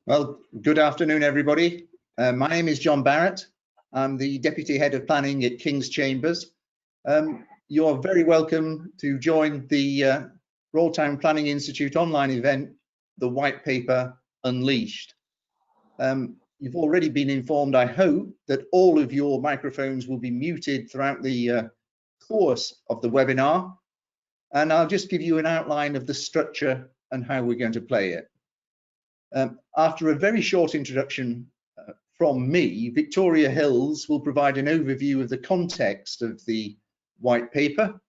Well, good afternoon, everybody. My name is John Barrett. I'm the Deputy Head of Planning at Kings Chambers. You're very welcome to join the Royal Town Planning Institute online event, the White Paper Unleashed. You've already been informed, I hope, that all of your microphones will be muted throughout the course of the webinar. And I'll just give you an outline of the structure and how we're going to play it. After a very short introduction from me, Victoria Hills will provide an overview of the context of the white paper.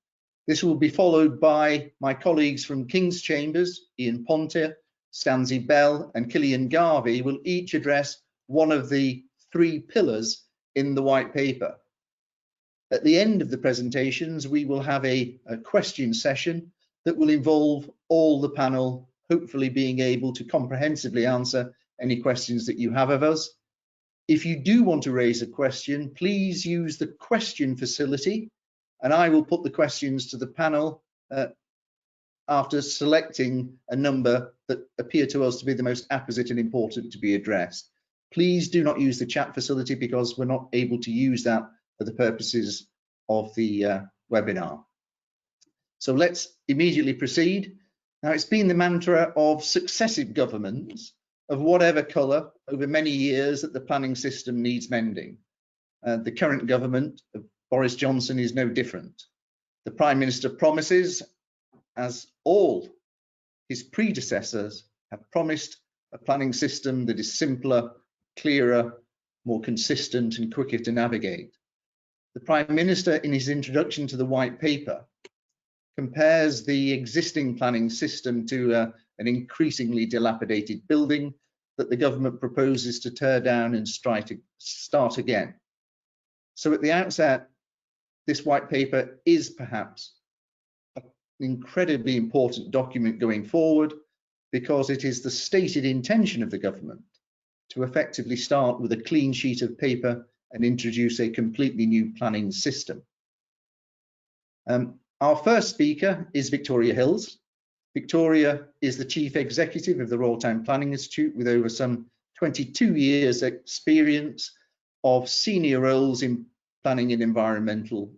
This will be followed by my colleagues from King's Chambers, Ian Ponter, Constanze Bell and Killian Garvey will each address one of the three pillars in the white paper. At the end of the presentations, we will have a question session that will involve all the panel hopefully being able to comprehensively answer any questions that you have of us. If you do want to raise a question, please use the question facility and I will put the questions to the panel after selecting a number that appear to us to be the most apposite and important to be addressed. Please do not use the chat facility because we're not able to use that for the purposes of the webinar. So let's immediately proceed. Now, it's been the mantra of successive governments of whatever colour over many years that the planning system needs mending. The current government of Boris Johnson is no different. The Prime Minister promises, as all his predecessors have promised, a planning system that is simpler, clearer, more consistent and quicker to navigate. The Prime Minister, in his introduction to the White Paper, compares the existing planning system to an increasingly dilapidated building that the government proposes to tear down and start again. So at the outset, this white paper is perhaps an incredibly important document going forward because it is the stated intention of the government to effectively start with a clean sheet of paper and introduce a completely new planning system. Our first speaker is Victoria Hills. Victoria is the Chief Executive of the Royal Town Planning Institute with over some 22 years experience of senior roles in planning and environmental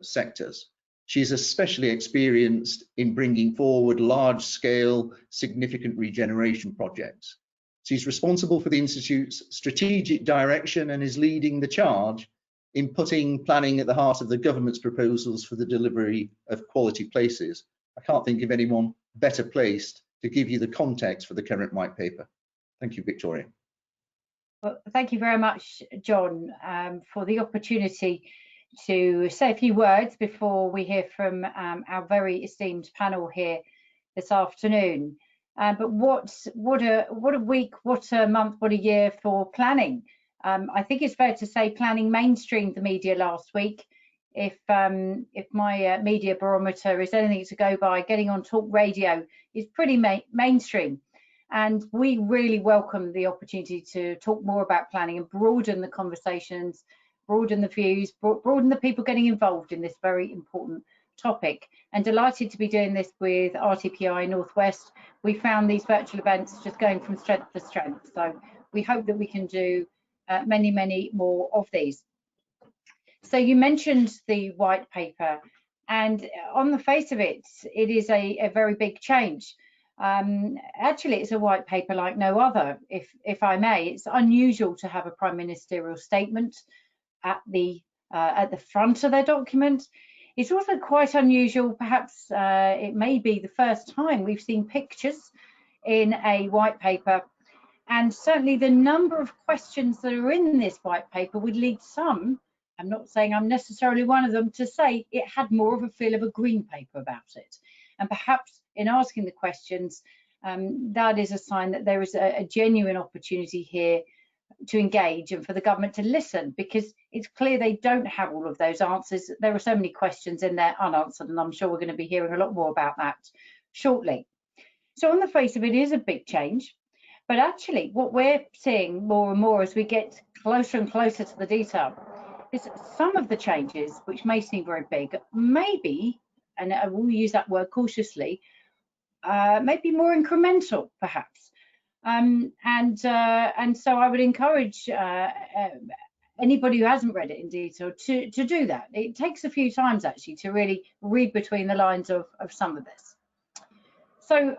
sectors. She's especially experienced in bringing forward large-scale, significant regeneration projects. She's responsible for the Institute's strategic direction and is leading the charge in putting planning at the heart of the government's proposals for the delivery of quality places. I can't think of anyone better placed to give you the context for the current white paper. Thank you, Victoria. Well, thank you very much, John, for the opportunity to say a few words before we hear from our very esteemed panel here this afternoon. But what a week, what a month, what a year for planning. I think it's fair to say planning mainstreamed the media last week. If my media barometer is anything to go by, getting on talk radio is pretty mainstream. And we really welcome the opportunity to talk more about planning and broaden the conversations, broaden the views, broaden the people getting involved in this very important topic. And delighted to be doing this with RTPI Northwest. We found these virtual events just going from strength to strength. So we hope that we can do many more of these. So you mentioned the white paper, and on the face of it, it is a very big change. Actually, it's a white paper like no other, if I may. It's unusual to have a prime ministerial statement at the front of their document. It's also quite unusual, perhaps it may be the first time we've seen pictures in a white paper. And certainly the number of questions that are in this white paper would lead some, I'm not saying I'm necessarily one of them, to say it had more of a feel of a green paper about it. And perhaps in asking the questions, that is a sign that there is a genuine opportunity here to engage and for the government to listen, because it's clear they don't have all of those answers. There are so many questions in there unanswered, and I'm sure we're going to be hearing a lot more about that shortly. So on the face of it, is a big change. But actually, what we're seeing more and more as we get closer and closer to the detail is some of the changes, which may seem very big, maybe, and I will use that word cautiously, maybe more incremental, perhaps. And so I would encourage anybody who hasn't read it in detail to do that. It takes a few times actually to really read between the lines of some of this. So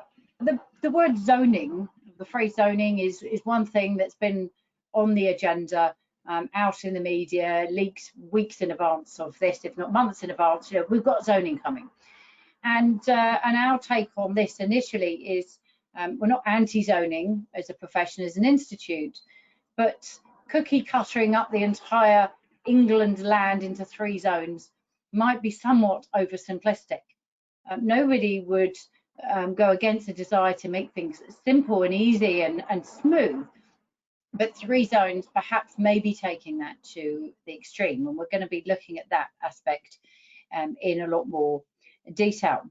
the word zoning, the phrase zoning is one thing that's been on the agenda, out in the media, leaks weeks in advance of this, if not months in advance. You know, we've got zoning coming. And our take on this initially is we're not anti-zoning as a profession, as an institute, but cookie cuttering up the entire England land into 3 zones might be somewhat oversimplistic. Nobody would go against the desire to make things simple and easy and smooth, but 3 zones perhaps may be taking that to the extreme, and we're going to be looking at that aspect in a lot more detail.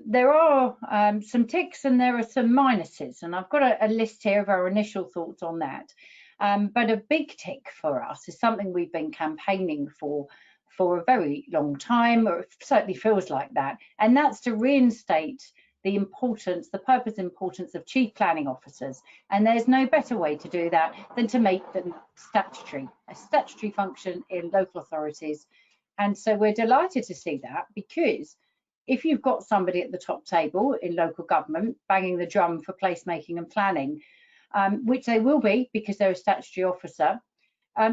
There are some ticks and there are some minuses, and I've got a list here of our initial thoughts on that. But a big tick for us is something we've been campaigning for a very long time, or it certainly feels like that, and that's to reinstate the importance, the purpose and importance of chief planning officers. And there's no better way to do that than to make them statutory, a statutory function in local authorities. And so we're delighted to see that, because if you've got somebody at the top table in local government banging the drum for placemaking and planning, which they will be because they're a statutory officer,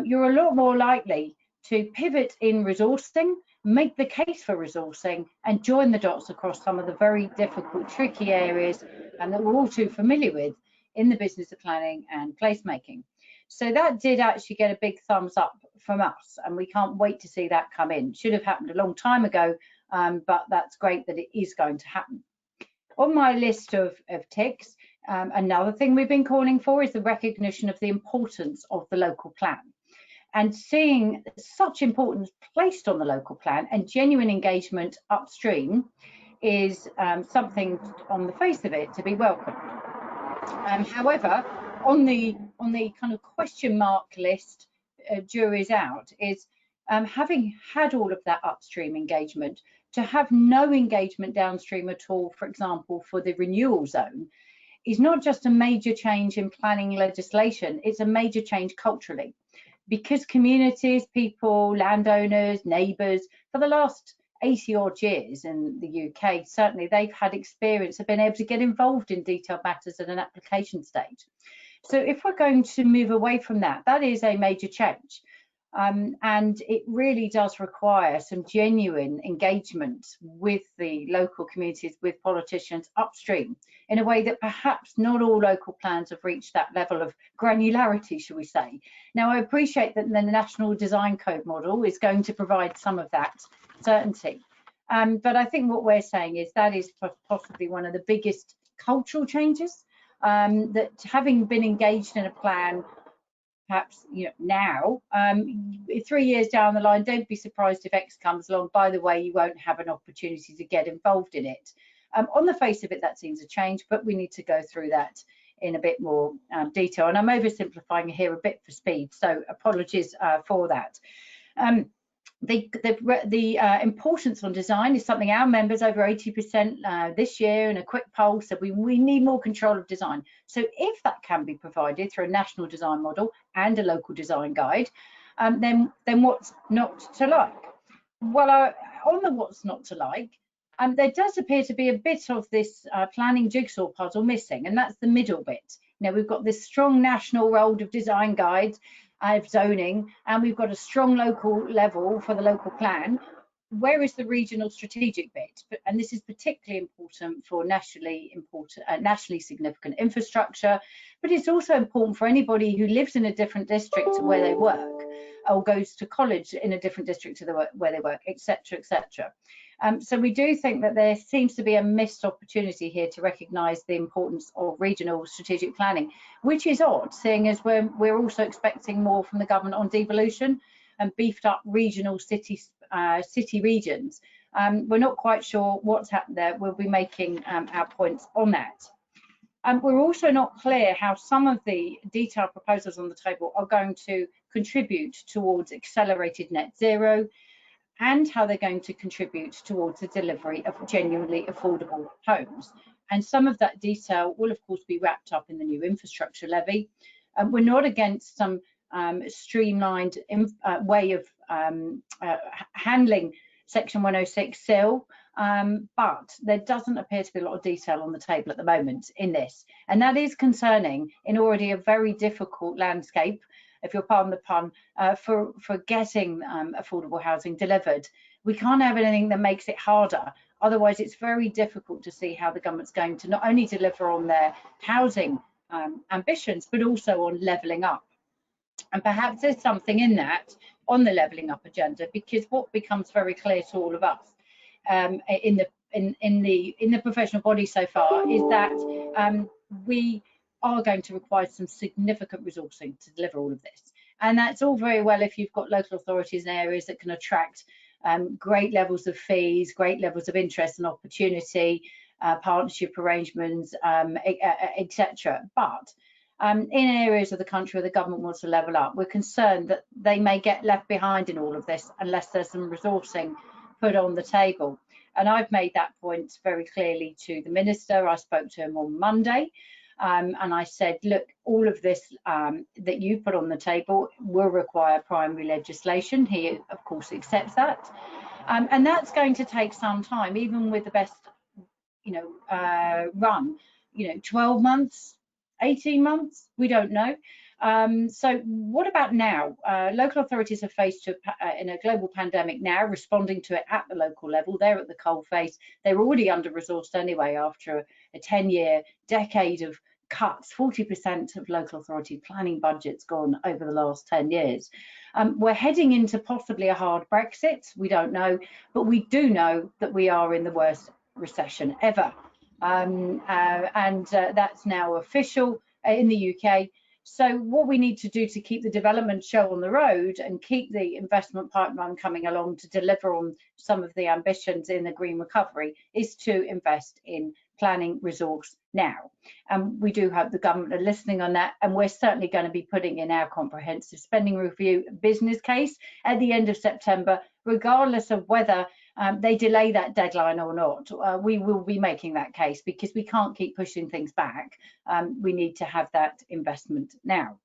you're a lot more likely to pivot in resourcing, make the case for resourcing, and join the dots across some of the very difficult, tricky areas and that we're all too familiar with in the business of planning and placemaking. So that did actually get a big thumbs up from us, and we can't wait to see that come in. Should have happened a long time ago, but that's great that it is going to happen. On my list of ticks, another thing we've been calling for is the recognition of the importance of the local plan. And seeing such importance placed on the local plan and genuine engagement upstream is something on the face of it to be welcomed. However, on the kind of question mark list, jury's out, is having had all of that upstream engagement, to have no engagement downstream at all, for example, for the renewal zone, is not just a major change in planning legislation, it's a major change culturally. Because communities, people, landowners, neighbours, for the last 80 odd years in the UK, certainly they've had experience of being able to get involved in detailed matters at an application stage. So if we're going to move away from that, that is a major change. And it really does require some genuine engagement with the local communities, with politicians upstream, in a way that perhaps not all local plans have reached that level of granularity, shall we say. Now, I appreciate that the National Design Code model is going to provide some of that certainty. But I think what we're saying is that is possibly one of the biggest cultural changes, that having been engaged in a plan, perhaps now, 3 years down the line, don't be surprised if X comes along. By the way, you won't have an opportunity to get involved in it. On the face of it, that seems a change, but we need to go through that in a bit more detail. And I'm oversimplifying here a bit for speed, so apologies for that. The importance on design is something our members, over 80% this year in a quick poll, said we need more control of design. So if that can be provided through a national design model and a local design guide, then what's not to like? Well, on the what's not to like, there does appear to be a bit of this planning jigsaw puzzle missing, and that's the middle bit. Now, we've got this strong national role of design guides, of zoning, and we've got a strong local level for the local plan. Where is the regional strategic bit? And this is particularly important for nationally significant infrastructure, but it's also important for anybody who lives in a different district to where they work, or goes to college in a different district to where they work, etc., etc. So we do think that there seems to be a missed opportunity here to recognise the importance of regional strategic planning, which is odd, seeing as we're also expecting more from the government on devolution and beefed up regional city regions. We're not quite sure what's happened there. We'll be making our points on that. We're also not clear how some of the detailed proposals on the table are going to contribute towards accelerated net zero, and how they're going to contribute towards the delivery of genuinely affordable homes. And some of that detail will, of course, be wrapped up in the new infrastructure levy. We're not against some streamlined way of handling Section 106 SIL, but there doesn't appear to be a lot of detail on the table at the moment in this. And that is concerning in already a very difficult landscape, if you'll pardon the pun, for getting affordable housing delivered. We can't have anything that makes it harder. Otherwise, it's very difficult to see how the government's going to not only deliver on their housing ambitions, but also on levelling up. And perhaps there's something in that on the levelling up agenda, because what becomes very clear to all of us in the professional body so far is that we are going to require some significant resourcing to deliver all of this. And that's all very well if you've got local authorities in areas that can attract great levels of fees, great levels of interest and opportunity, partnership arrangements, etc. But in areas of the country where the government wants to level up, we're concerned that they may get left behind in all of this unless there's some resourcing put on the table. And I've made that point very clearly to the Minister. I spoke to him on Monday, and I said, look, all of this that you put on the table will require primary legislation. He, of course, accepts that. And that's going to take some time, even with the best, run, 12 months, 18 months, we don't know. So what about now? Local authorities are faced in a global pandemic now, responding to it at the local level. They're at the coalface. They're already under-resourced anyway after a 10-year decade of cuts. 40% of local authority planning budgets gone over the last 10 years. We're heading into possibly a hard Brexit. We don't know, but we do know that we are in the worst recession ever. That's now official in the UK. So what we need to do to keep the development show on the road and keep the investment pipeline coming along to deliver on some of the ambitions in the green recovery is to invest in planning resource now. And we do hope the government are listening on that, and we're certainly going to be putting in our comprehensive spending review business case at the end of September, regardless of whether they delay that deadline or not. We will be making that case because we can't keep pushing things back. We need to have that investment now.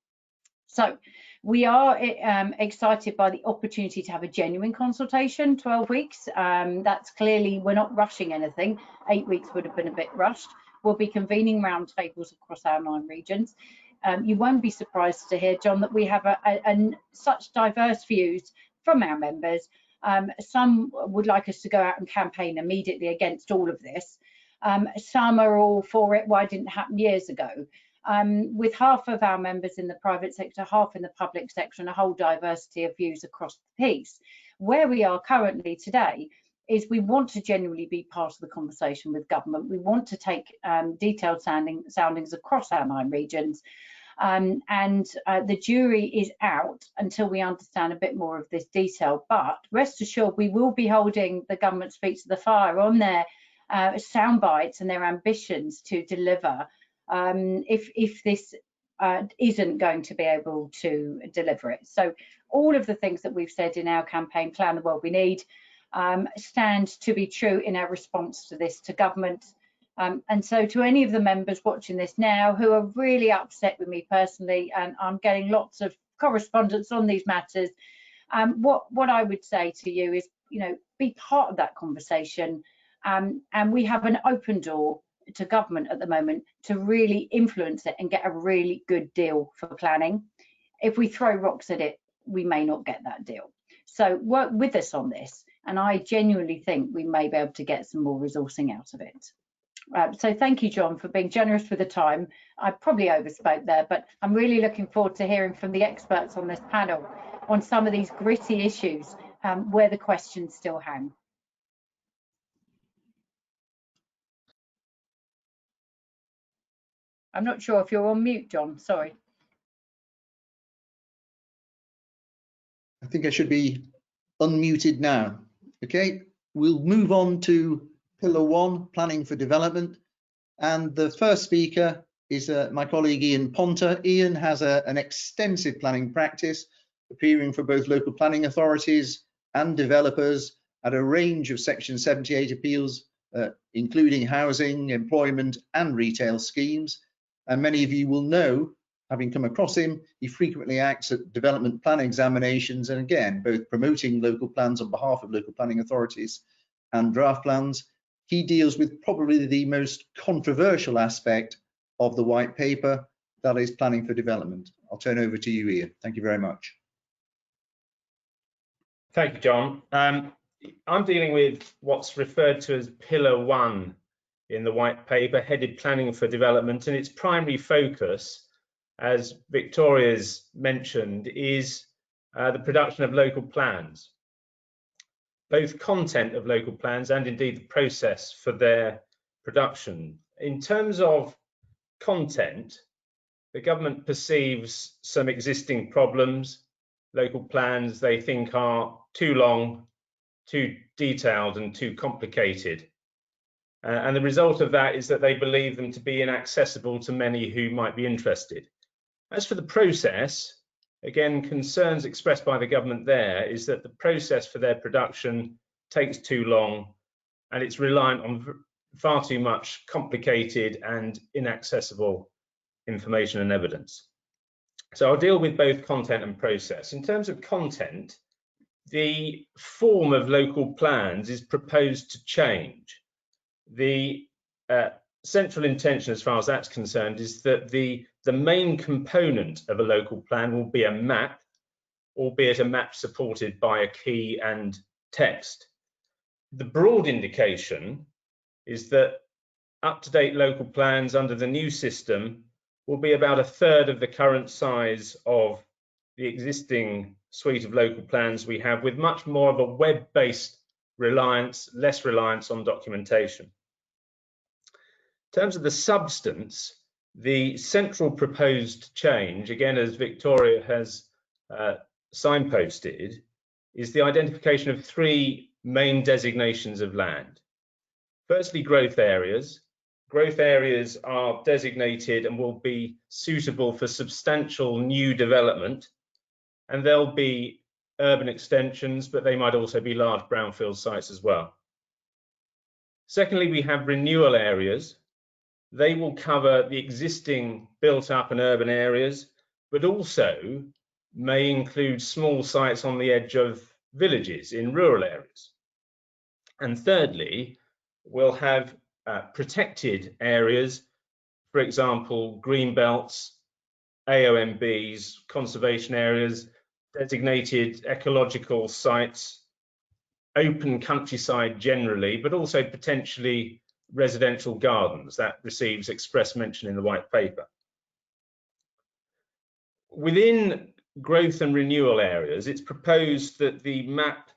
So we are excited by the opportunity to have a genuine consultation, 12 weeks. That's clearly, we're not rushing anything. 8 weeks would have been a bit rushed. We'll be convening roundtables across our 9 regions. You won't be surprised to hear, John, that we have such diverse views from our members. Some would like us to go out and campaign immediately against all of this. Some are all for it. Why didn't it happen years ago? With half of our members in the private sector, half in the public sector, and a whole diversity of views across the piece. Where we are currently today is we want to genuinely be part of the conversation with government. We want to take detailed soundings across our 9 regions. The jury is out until we understand a bit more of this detail. But rest assured, we will be holding the government's feet to the fire on their sound bites and their ambitions to deliver if this isn't going to be able to deliver it. So all of the things that we've said in our campaign, Plan the World We Need, stand to be true in our response to this to government. And so to any of the members watching this now who are really upset with me personally, and I'm getting lots of correspondence on these matters, what I would say to you is, be part of that conversation. And we have an open door to government at the moment to really influence it and get a really good deal for planning. If we throw rocks at it, we may not get that deal. So work with us on this. And I genuinely think we may be able to get some more resourcing out of it. So thank you, John, for being generous with the time. I probably overspoke there, but I'm really looking forward to hearing from the experts on this panel on some of these gritty issues where the questions still hang. I'm not sure if you're on mute, John, sorry. I think I should be unmuted now. Okay, we'll move on to Pillar 1, Planning for Development. And the first speaker is my colleague Ian Ponter. Ian has an extensive planning practice, appearing for both local planning authorities and developers at a range of Section 78 appeals including housing, employment and retail schemes. And many of you will know, having come across him, he frequently acts at development plan examinations, and again, both promoting local plans on behalf of local planning authorities and draft plans. He deals with probably the most controversial aspect of the white paper, that is planning for development. I'll turn over to you, Ian. Thank you very much. Thank you, John. I'm dealing with what's referred to as Pillar 1 in the white paper, headed Planning for Development, and its primary focus, as Victoria's mentioned, is the production of local plans, both content of local plans and indeed the process for their production. In terms of content, the government perceives some existing problems. Local plans they think are too long, too detailed and too complicated. And the result of that is that they believe them to be inaccessible to many who might be interested. As for the process, again, concerns expressed by the government there is that the process for their production takes too long and it's reliant on far too much complicated and inaccessible information and evidence. So I'll deal with both content and process. In terms of content, the form of local plans is proposed to change. The central intention, as far as that's concerned, is that the main component of a local plan will be a map, albeit a map supported by a key and text. The broad indication is that up-to-date local plans under the new system will be about a third of the current size of the existing suite of local plans we have, with much more of a web-based reliance, less reliance on documentation. In terms of the substance, the central proposed change, again, as Victoria has signposted, is the identification of three main designations of land. Firstly, growth areas. Growth areas are designated and will be suitable for substantial new development, and there'll be urban extensions, but they might also be large brownfield sites as well. Secondly, we have renewal areas. They will cover the existing built up and urban areas, but also may include small sites on the edge of villages in rural areas. And thirdly, we'll have protected areas, for example, green belts, AOMBs, conservation areas, designated ecological sites, open countryside generally, but also potentially residential gardens. That receives express mention in the white paper. Within growth and renewal areas, it's proposed that the map,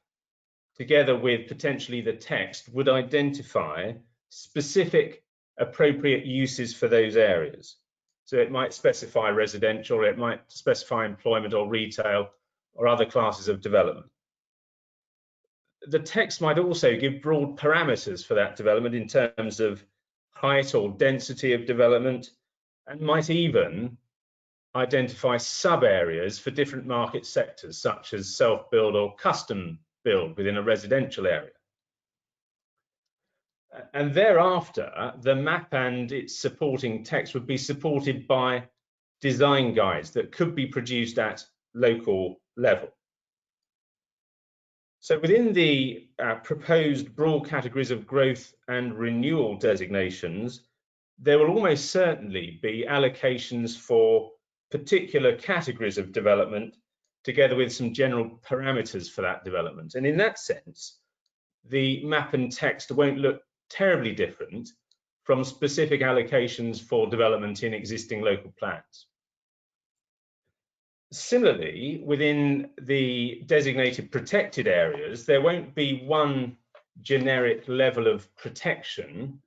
together with potentially the text, would identify specific appropriate uses for those areas. So it might specify residential, or it might specify employment or retail or other classes of development. The text might also give broad parameters for that development in terms of height or density of development, and might even identify sub-areas for different market sectors, such as self-build or custom build within a residential area. And thereafter, the map and its supporting text would be supported by design guides that could be produced at local level. So within the proposed broad categories of growth and renewal designations, there will almost certainly be allocations for particular categories of development, together with some general parameters for that development. And in that sense, the map and text won't look terribly different from specific allocations for development in existing local plans. Similarly, within the designated protected areas, there won't be one generic level of protection,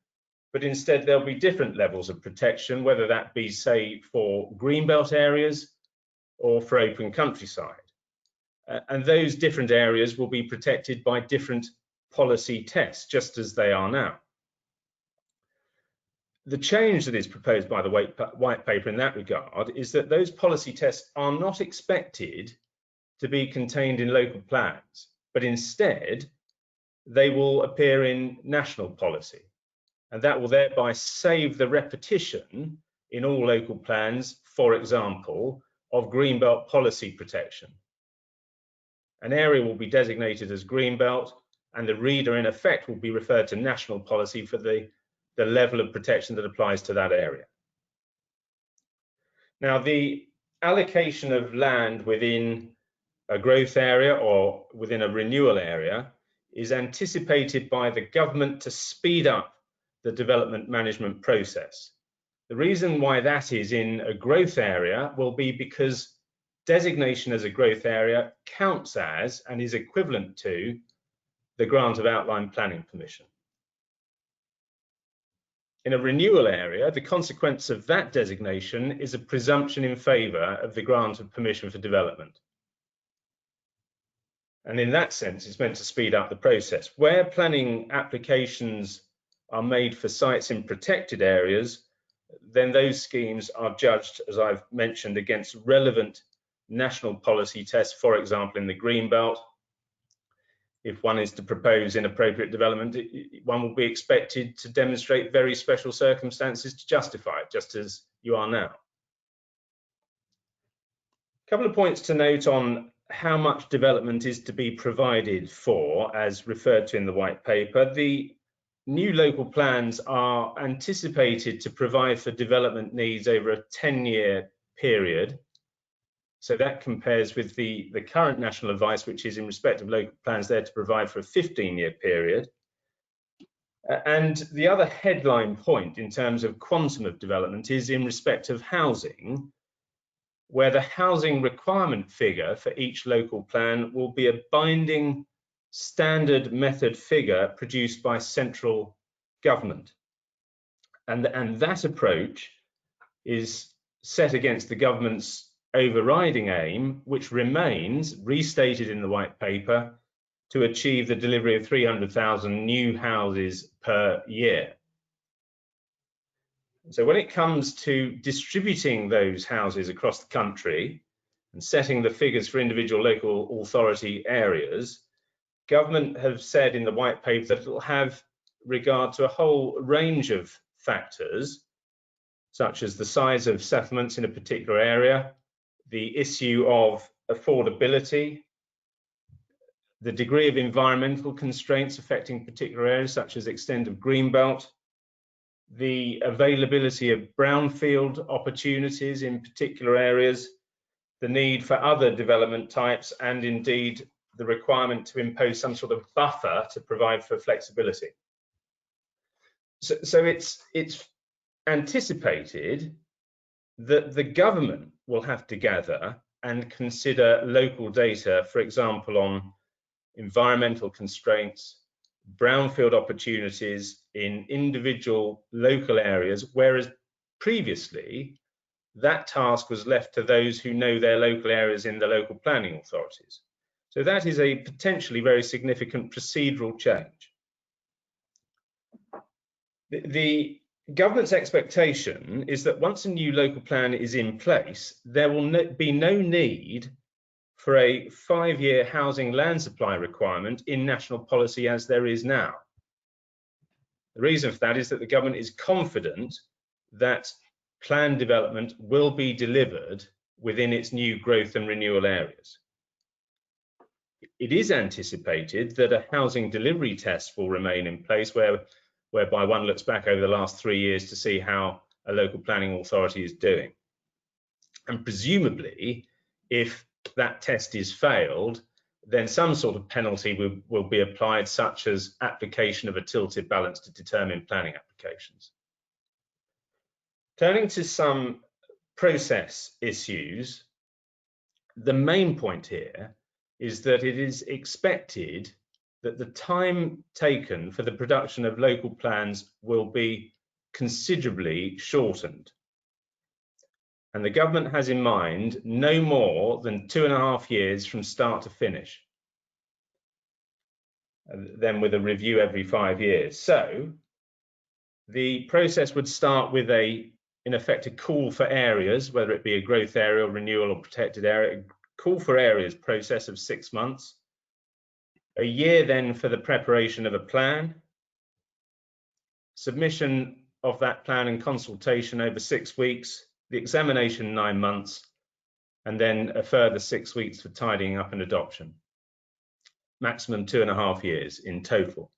but instead there'll be different levels of protection, whether that be, say, for greenbelt areas or for open countryside. And those different areas will be protected by different policy tests, just as they are now. The change that is proposed by the white paper in that regard is that those policy tests are not expected to be contained in local plans, but instead they will appear in national policy, and that will thereby save the repetition in all local plans, for example, of greenbelt policy protection. An area will be designated as greenbelt, and the reader in effect will be referred to national policy for the level of protection that applies to that area. Now, the allocation of land within a growth area or within a renewal area is anticipated by the government to speed up the development management process. The reason why that is in a growth area will be because designation as a growth area counts as and is equivalent to the grant of outline planning permission. In a renewal area, the consequence of that designation is a presumption in favour of the grant of permission for development. And in that sense, it's meant to speed up the process. Where planning applications are made for sites in protected areas, then those schemes are judged, as I've mentioned, against relevant national policy tests, for example, in the Greenbelt. If one is to propose inappropriate development, one will be expected to demonstrate very special circumstances to justify it, just as you are now. A couple of points to note on how much development is to be provided for, as referred to in the white paper. The new local plans are anticipated to provide for development needs over a 10-year period. So that compares with the current national advice, which is in respect of local plans there to provide for a 15-year period. And the other headline point in terms of quantum of development is in respect of housing, where the housing requirement figure for each local plan will be a binding standard method figure produced by central government. And that approach is set against the government's overriding aim, which remains, restated in the white paper, to achieve the delivery of 300,000 new houses per year. So when it comes to distributing those houses across the country and setting the figures for individual local authority areas, government have said in the white paper that it will have regard to a whole range of factors, such as the size of settlements in a particular area, the issue of affordability, the degree of environmental constraints affecting particular areas, such as extent of greenbelt, the availability of brownfield opportunities in particular areas, the need for other development types, and indeed the requirement to impose some sort of buffer to provide for flexibility. So it's anticipated that the government will have to gather and consider local data, for example, on environmental constraints, brownfield opportunities in individual local areas, whereas previously that task was left to those who know their local areas in the local planning authorities. So that is a potentially very significant procedural change. The government's expectation is that once a new local plan is in place, there will be no need for a 5-year housing land supply requirement in national policy as there is now. The reason for that is that the government is confident that planned development will be delivered within its new growth and renewal areas. It is anticipated that a housing delivery test will remain in place whereby one looks back over the last 3 years to see how a local planning authority is doing. And presumably, if that test is failed, then some sort of penalty will be applied, such as application of a tilted balance to determine planning applications. Turning to some process issues, the main point here is that it is expected that the time taken for the production of local plans will be considerably shortened. And the government has in mind no more than 2.5 years from start to finish, and then with a review every 5 years. So the process would start with in effect, a call for areas, whether it be a growth area, renewal or protected area, call for areas process of 6 months. A year then for the preparation of a plan, submission of that plan and consultation over 6 weeks, the examination 9 months, and then a further 6 weeks for tidying up and adoption. Maximum 2.5 years in total.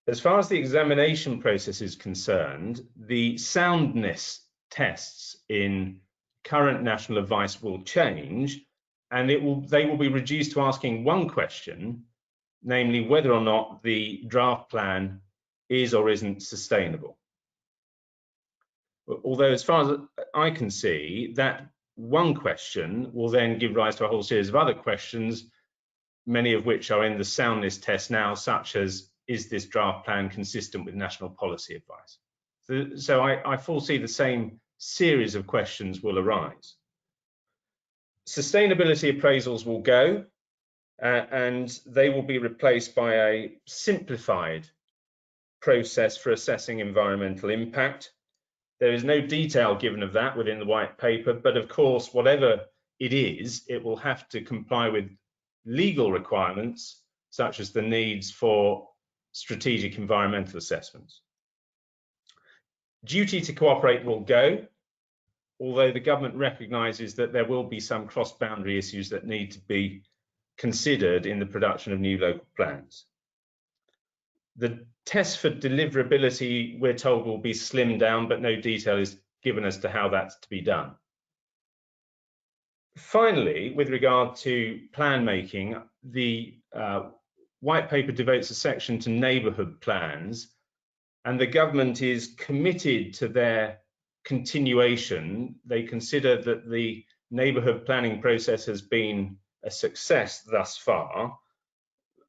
As far as the examination process is concerned, the soundness tests in current national advice will change, and they will be reduced to asking one question, namely whether or not the draft plan is or isn't sustainable. Although, as far as I can see, that one question will then give rise to a whole series of other questions, many of which are in the soundness test now, such as, is this draft plan consistent with national policy advice? So I foresee the same series of questions will arise. Sustainability appraisals will go, and they will be replaced by a simplified process for assessing environmental impact. There is no detail given of that within the white paper, but of course, whatever it is, it will have to comply with legal requirements, such as the needs for strategic environmental assessments. Duty to cooperate will go, although the government recognises that there will be some cross-boundary issues that need to be considered in the production of new local plans. The test for deliverability, we're told, will be slimmed down, but no detail is given as to how that's to be done. Finally, with regard to plan making, the white paper devotes a section to neighbourhood plans, and the government is committed to their continuation. They consider that the neighbourhood planning process has been a success thus far.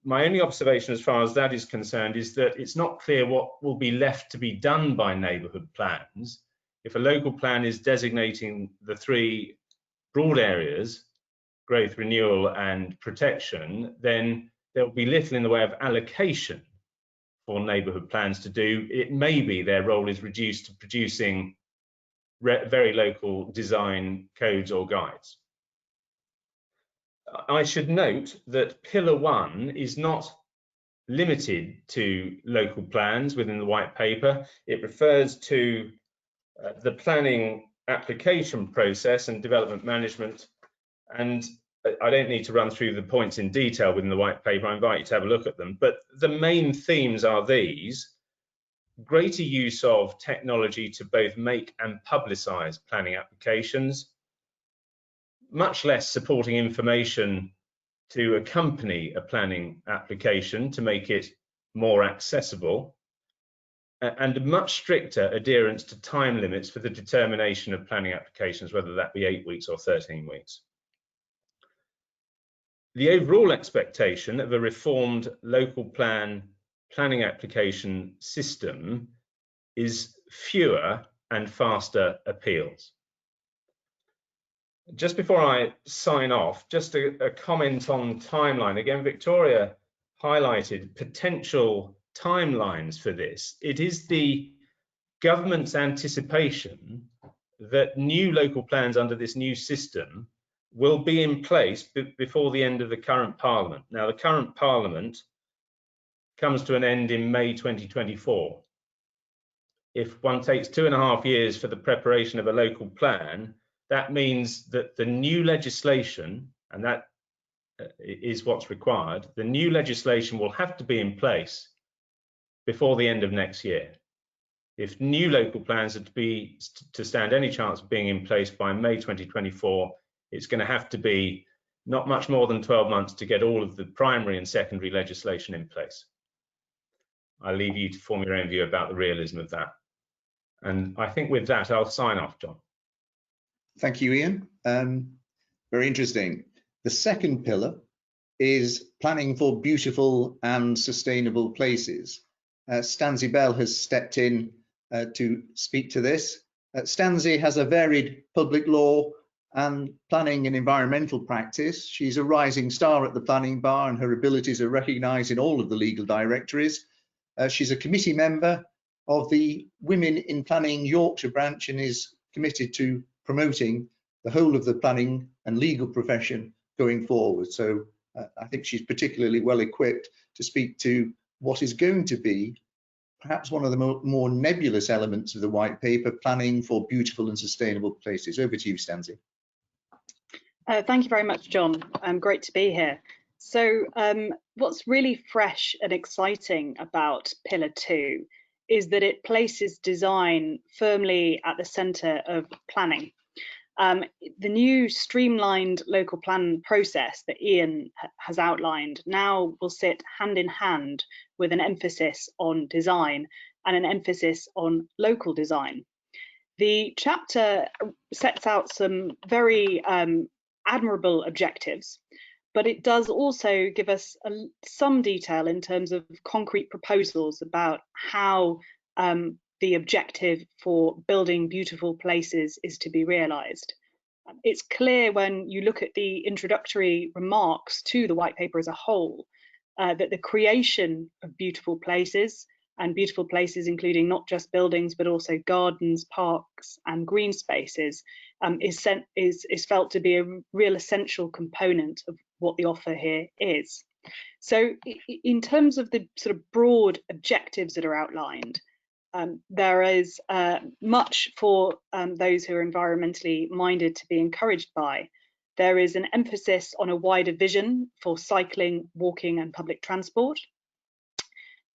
My only observation as far as that is concerned is that it's not clear what will be left to be done by neighbourhood plans. If a local plan is designating the 3 broad areas, growth, renewal and protection, then there will be little in the way of allocation for neighbourhood plans to do. It may be their role is reduced to producing very local design codes or guides. I should note that Pillar 1 is not limited to local plans within the white paper. It refers to the planning application process and development management. And I don't need to run through the points in detail within the white paper. I invite you to have a look at them. But the main themes are these: greater use of technology to both make and publicise planning applications, much less supporting information to accompany a planning application to make it more accessible, and a much stricter adherence to time limits for the determination of planning applications, whether that be 8 weeks or 13 weeks. The overall expectation of a reformed local planning application system is fewer and faster appeals. Just before I sign off, just a comment on timeline. Again, Victoria highlighted potential timelines for this. It is the government's anticipation that new local plans under this new system will be in place before the end of the current Parliament. Now, the current Parliament comes to an end in May 2024. If one takes 2.5 years for the preparation of a local plan, that means that the new legislation, and that is what's required, the new legislation will have to be in place before the end of next year. If new local plans are to stand any chance of being in place by May 2024, it's going to have to be not much more than 12 months to get all of the primary and secondary legislation in place. I leave you to form your own view about the realism of that. And I think with that, I'll sign off, John. Thank you, Ian. Very interesting. The second pillar is planning for beautiful and sustainable places. Stanze Bell has stepped in to speak to this. Stanze has a varied public law and planning and environmental practice. She's a rising star at the planning bar, and her abilities are recognised in all of the legal directories. She's a committee member of the Women in Planning Yorkshire branch and is committed to promoting the whole of the planning and legal profession going forward. So I think she's particularly well equipped to speak to what is going to be perhaps one of the more nebulous elements of the white paper, planning for beautiful and sustainable places. Over to you, Stanzi. Thank you very much, John. Great to be here. So what's really fresh and exciting about Pillar 2 is that it places design firmly at the centre of planning. The new streamlined local plan process that Ian has outlined now will sit hand in hand with an emphasis on design and an emphasis on local design. The chapter sets out some very admirable objectives, but it does also give us some detail in terms of concrete proposals about how the objective for building beautiful places is to be realised. It's clear when you look at the introductory remarks to the white paper as a whole that the creation of beautiful places, and beautiful places including not just buildings but also gardens, parks and green spaces, is felt to be a real essential component of what the offer here is. So in terms of the sort of broad objectives that are outlined, there is much for those who are environmentally minded to be encouraged by. There is an emphasis on a wider vision for cycling, walking and public transport.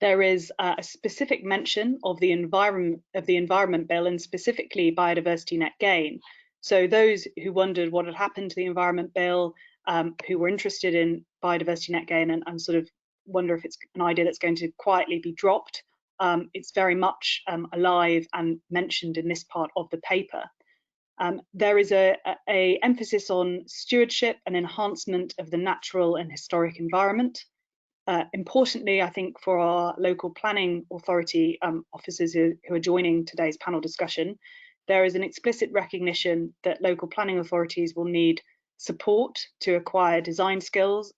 There is a specific mention of the Environment Bill and specifically biodiversity net gain. So those who wondered what had happened to the Environment Bill, who were interested in biodiversity net gain and sort of wonder if it's an idea that's going to quietly be dropped, it's very much alive and mentioned in this part of the paper. There is a emphasis on stewardship and enhancement of the natural and historic environment. Importantly, I think for our local planning authority officers who are joining today's panel discussion, there is an explicit recognition that local planning authorities will need support to acquire design skills,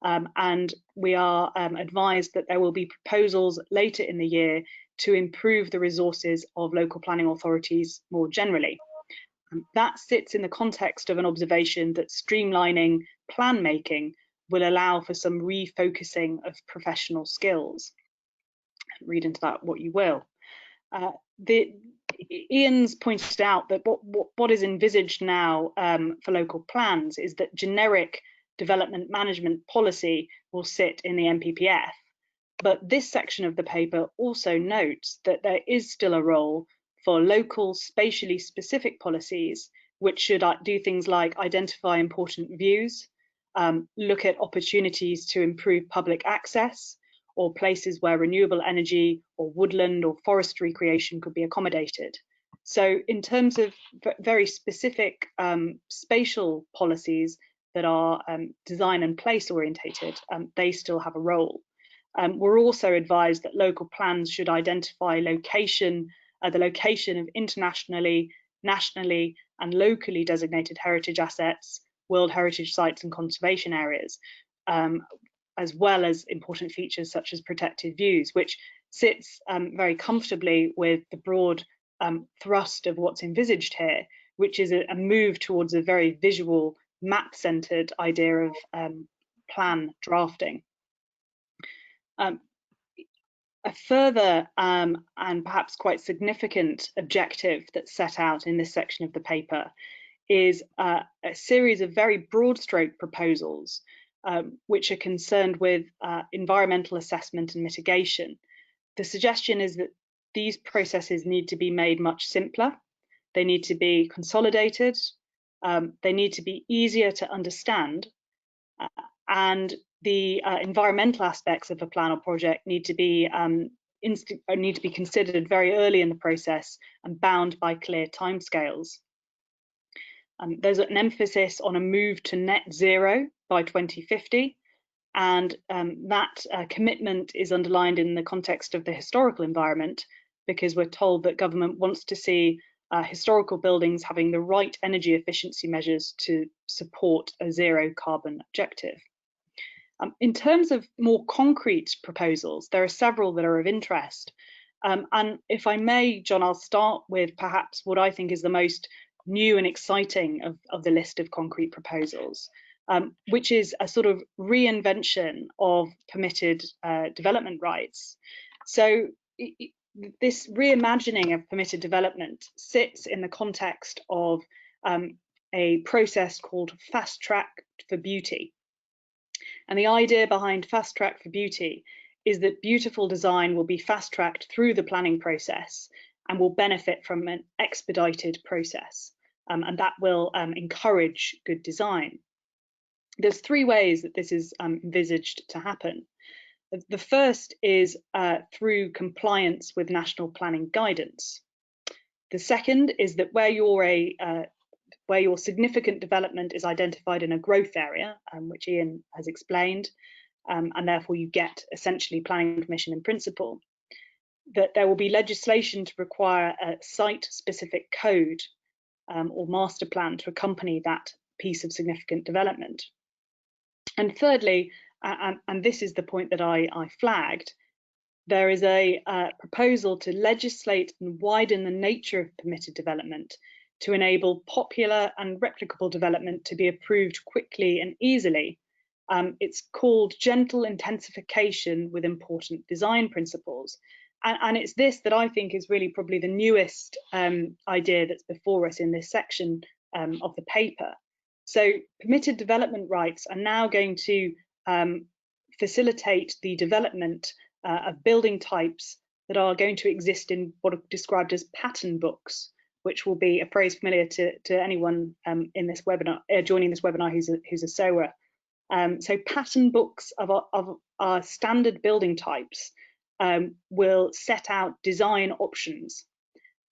and we are advised that there will be proposals later in the year to improve the resources of local planning authorities more generally. That sits in the context of an observation that streamlining plan making will allow for some refocusing of professional skills. Read into that what you will. Ian's pointed out that what is envisaged now for local plans is that generic development management policy will sit in the NPPF, but this section of the paper also notes that there is still a role for local spatially specific policies, which should do things like identify important views, look at opportunities to improve public access, or places where renewable energy or woodland or forestry creation could be accommodated. So in terms of very specific spatial policies that are design and place orientated, they still have a role. We're also advised that local plans should identify the location of internationally, nationally and locally designated heritage assets, World Heritage Sites and conservation areas, as well as important features such as protected views, which sits very comfortably with the broad thrust of what's envisaged here, which is a move towards a very visual, map-centered idea of plan drafting. A further and perhaps quite significant objective that's set out in this section of the paper is a series of very broad stroke proposals which are concerned with environmental assessment and mitigation. The suggestion is that these processes need to be made much simpler. They need to be consolidated. They need to be easier to understand. And the environmental aspects of a plan or project need to be considered very early in the process and bound by clear timescales. There's an emphasis on a move to net zero by 2050, and that commitment is underlined in the context of the historical environment, because we're told that government wants to see historical buildings having the right energy efficiency measures to support a zero carbon objective. In terms of more concrete proposals, there are several that are of interest. And if I may, John, I'll start with perhaps what I think is the most new and exciting of the list of concrete proposals. which is a sort of reinvention of permitted development rights. So this reimagining of permitted development sits in the context of a process called Fast Track for Beauty. And the idea behind Fast Track for Beauty is that beautiful design will be fast-tracked through the planning process and will benefit from an expedited process. And that will encourage good design. There's three ways that this is envisaged to happen. The first is through compliance with national planning guidance. The second is that where your significant development is identified in a growth area, which Ian has explained, and therefore you get essentially planning permission in principle, that there will be legislation to require a site-specific code or master plan to accompany that piece of significant development. And thirdly, and this is the point that I flagged, there is a proposal to legislate and widen the nature of permitted development to enable popular and replicable development to be approved quickly and easily. It's called gentle intensification with important design principles. And it's this that I think is really probably the newest idea that's before us in this section of the paper. So permitted development rights are now going to facilitate the development of building types that are going to exist in what are described as pattern books, which will be a phrase familiar to anyone in this webinar, joining this webinar who's a SOA. So pattern books of our standard building types will set out design options.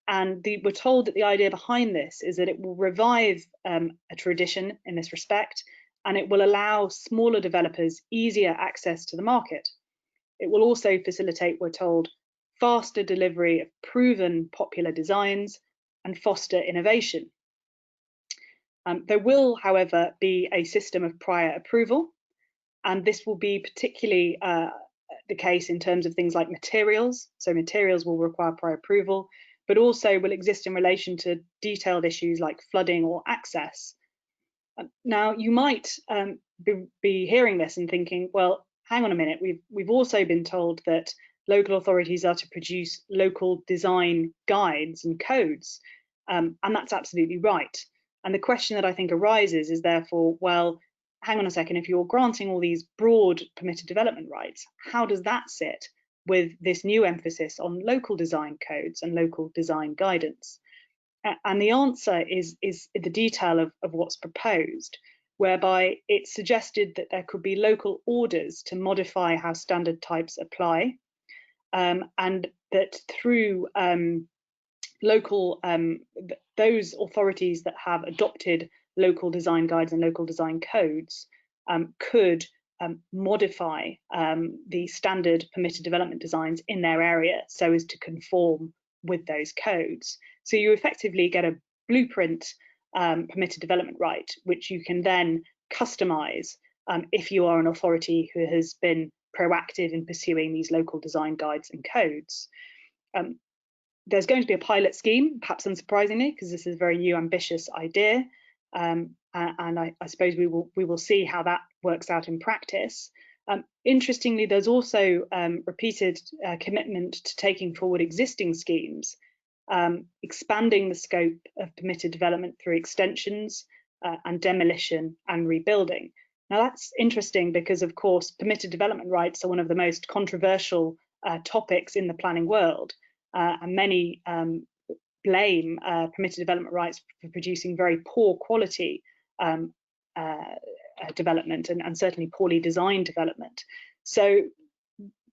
And we're told that the idea behind this is that it will revive a tradition in this respect, and it will allow smaller developers easier access to the market. It will also facilitate, we're told, faster delivery of proven popular designs and foster innovation. There will, however, be a system of prior approval, and this will be particularly the case in terms of things like materials. So materials will require prior approval, but also will exist in relation to detailed issues like flooding or access. Now, you might be hearing this and thinking, well, hang on a minute, we've also been told that local authorities are to produce local design guides and codes, and that's absolutely right. And the question that I think arises is therefore, well, hang on a second, if you're granting all these broad permitted development rights, how does that sit with this new emphasis on local design codes and local design guidance? And the answer is the detail of what's proposed, whereby it's suggested that there could be local orders to modify how standard types apply, and that through local, those authorities that have adopted local design guides and local design codes could modify the standard permitted development designs in their area so as to conform with those codes. So you effectively get a blueprint permitted development right, which you can then customize if you are an authority who has been proactive in pursuing these local design guides and codes. There's going to be a pilot scheme, perhaps unsurprisingly, because this is a very new, ambitious idea. And I suppose we will see how that works out in practice. Interestingly, there's also repeated commitment to taking forward existing schemes, expanding the scope of permitted development through extensions and demolition and rebuilding. Now that's interesting because, of course, permitted development rights are one of the most controversial topics in the planning world, and many blame permitted development rights for producing very poor quality development and certainly poorly designed development. So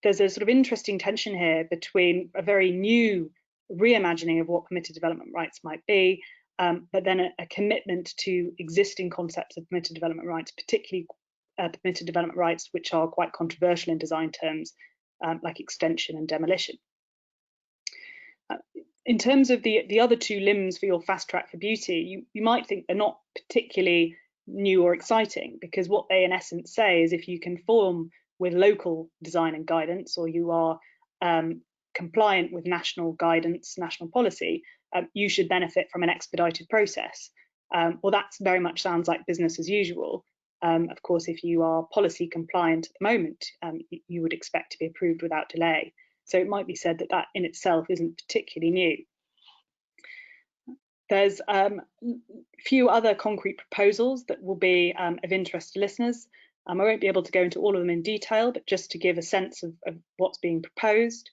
there's a sort of interesting tension here between a very new reimagining of what permitted development rights might be, but then a commitment to existing concepts of permitted development rights, particularly permitted development rights which are quite controversial in design terms, like extension and demolition. In terms of the other two limbs for your fast track for beauty, you might think they're not particularly new or exciting, because what they in essence say is if you conform with local design and guidance, or you are compliant with national guidance, national policy, you should benefit from an expedited process. Well, that very much sounds like business as usual. Of course, if you are policy compliant at the moment, you would expect to be approved without delay. So it might be said that that in itself isn't particularly new. There's a few other concrete proposals that will be of interest to listeners. I won't be able to go into all of them in detail, but just to give a sense of what's being proposed,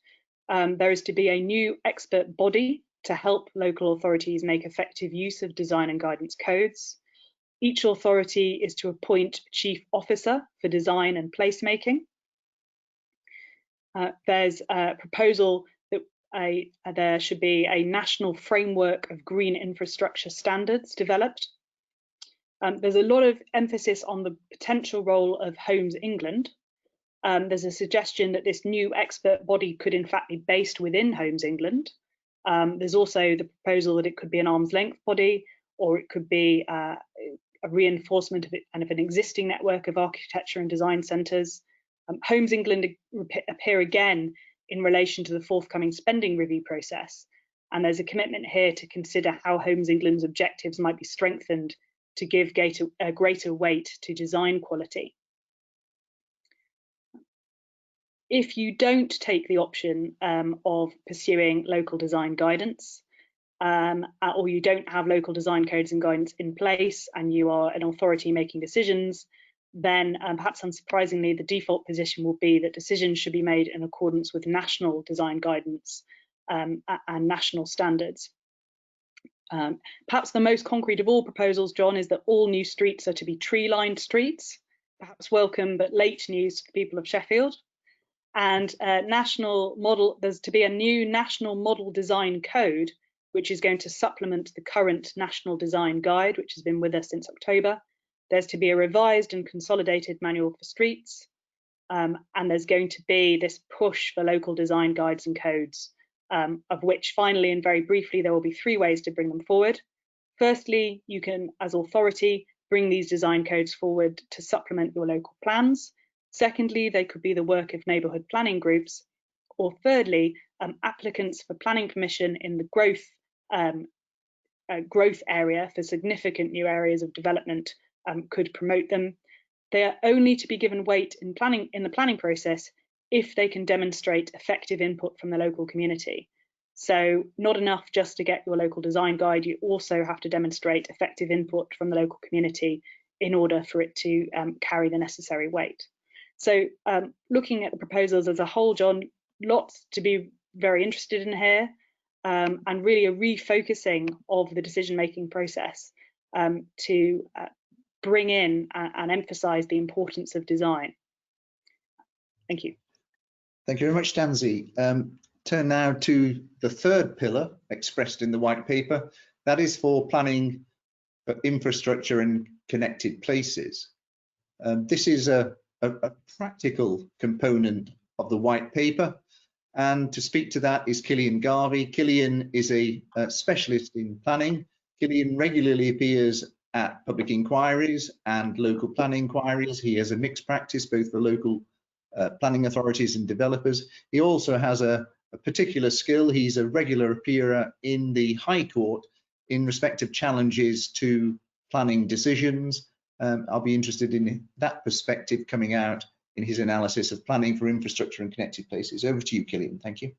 there is to be a new expert body to help local authorities make effective use of design and guidance codes. Each authority is to appoint a chief officer for design and placemaking. There's a proposal that there should be a national framework of green infrastructure standards developed. There's a lot of emphasis on the potential role of Homes England. There's a suggestion that this new expert body could in fact be based within Homes England. There's also the proposal that it could be an arm's length body, or it could be a reinforcement of an existing network of architecture and design centres. Homes England appear again in relation to the forthcoming spending review process, and there's a commitment here to consider how Homes England's objectives might be strengthened to give a greater weight to design quality. If you don't take the option of pursuing local design guidance, or you don't have local design codes and guidance in place and you are an authority making decisions, then perhaps unsurprisingly, the default position will be that decisions should be made in accordance with national design guidance and national standards. Perhaps the most concrete of all proposals, John, is that all new streets are to be tree-lined streets, perhaps welcome but late news to the people of Sheffield. And there's to be a new national model design code, which is going to supplement the current national design guide, which has been with us since October. There's to be a revised and consolidated manual for streets. And there's going to be this push for local design guides and codes, of which finally and very briefly, there will be 3 ways to bring them forward. Firstly, you can, as authority, bring these design codes forward to supplement your local plans. Secondly, they could be the work of neighbourhood planning groups. Or thirdly, applicants for planning permission in the growth area for significant new areas of development could promote them. They are only to be given weight in the planning process if they can demonstrate effective input from the local community. So not enough just to get your local design guide, you also have to demonstrate effective input from the local community in order for it to carry the necessary weight. So looking at the proposals as a whole, John, lots to be very interested in here, and really a refocusing of the decision-making process to bring in and emphasise the importance of design. Thank you. Thank you very much, Constanze. Turn now to the third pillar expressed in the white paper. That is for planning for infrastructure and connected places. This is a practical component of the white paper, and to speak to that is Killian Garvey. Killian is a specialist in planning. Killian regularly appears at public inquiries and local planning inquiries. He has a mixed practice both for local planning authorities and developers. He also has a particular skill. He's a regular appearer in the High Court in respect of challenges to planning decisions. I'll be interested in that perspective coming out in his analysis of planning for infrastructure and connected places. Over to you, Killian. Thank you.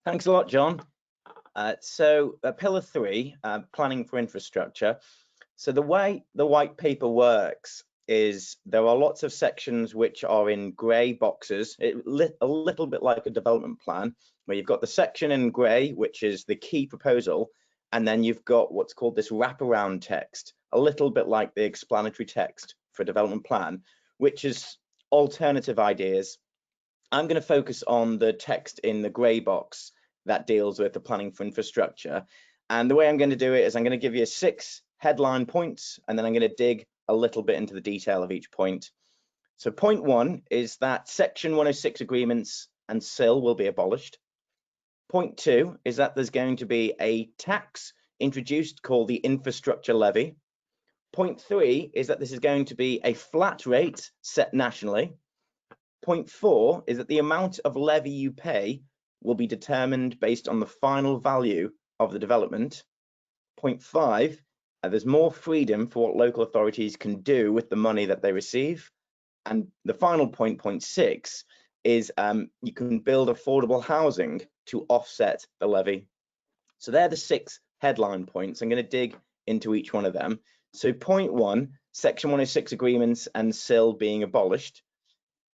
Thanks a lot, John. Pillar 3, planning for infrastructure. So the way the white paper works is there are lots of sections which are in grey boxes, a little bit like a development plan, where you've got the section in grey, which is the key proposal, and then you've got what's called this wraparound text, a little bit like the explanatory text for a development plan, which is alternative ideas. I'm going to focus on the text in the grey box that deals with the planning for infrastructure. And the way I'm going to do it is I'm going to give you 6 headline points, and then I'm going to dig a little bit into the detail of each point. So point 1 is that Section 106 agreements and SIL will be abolished. Point 2 is that there's going to be a tax introduced called the infrastructure levy. Point 3 is that this is going to be a flat rate set nationally. Point 4 is that the amount of levy you pay will be determined based on the final value of the development. Point 5 There's more freedom for what local authorities can do with the money that they receive. And the final point, point 6, is you can build affordable housing to offset the levy. So they're the 6 headline points. I'm going to dig into each one of them. So point 1, Section 106 agreements and SIL being abolished.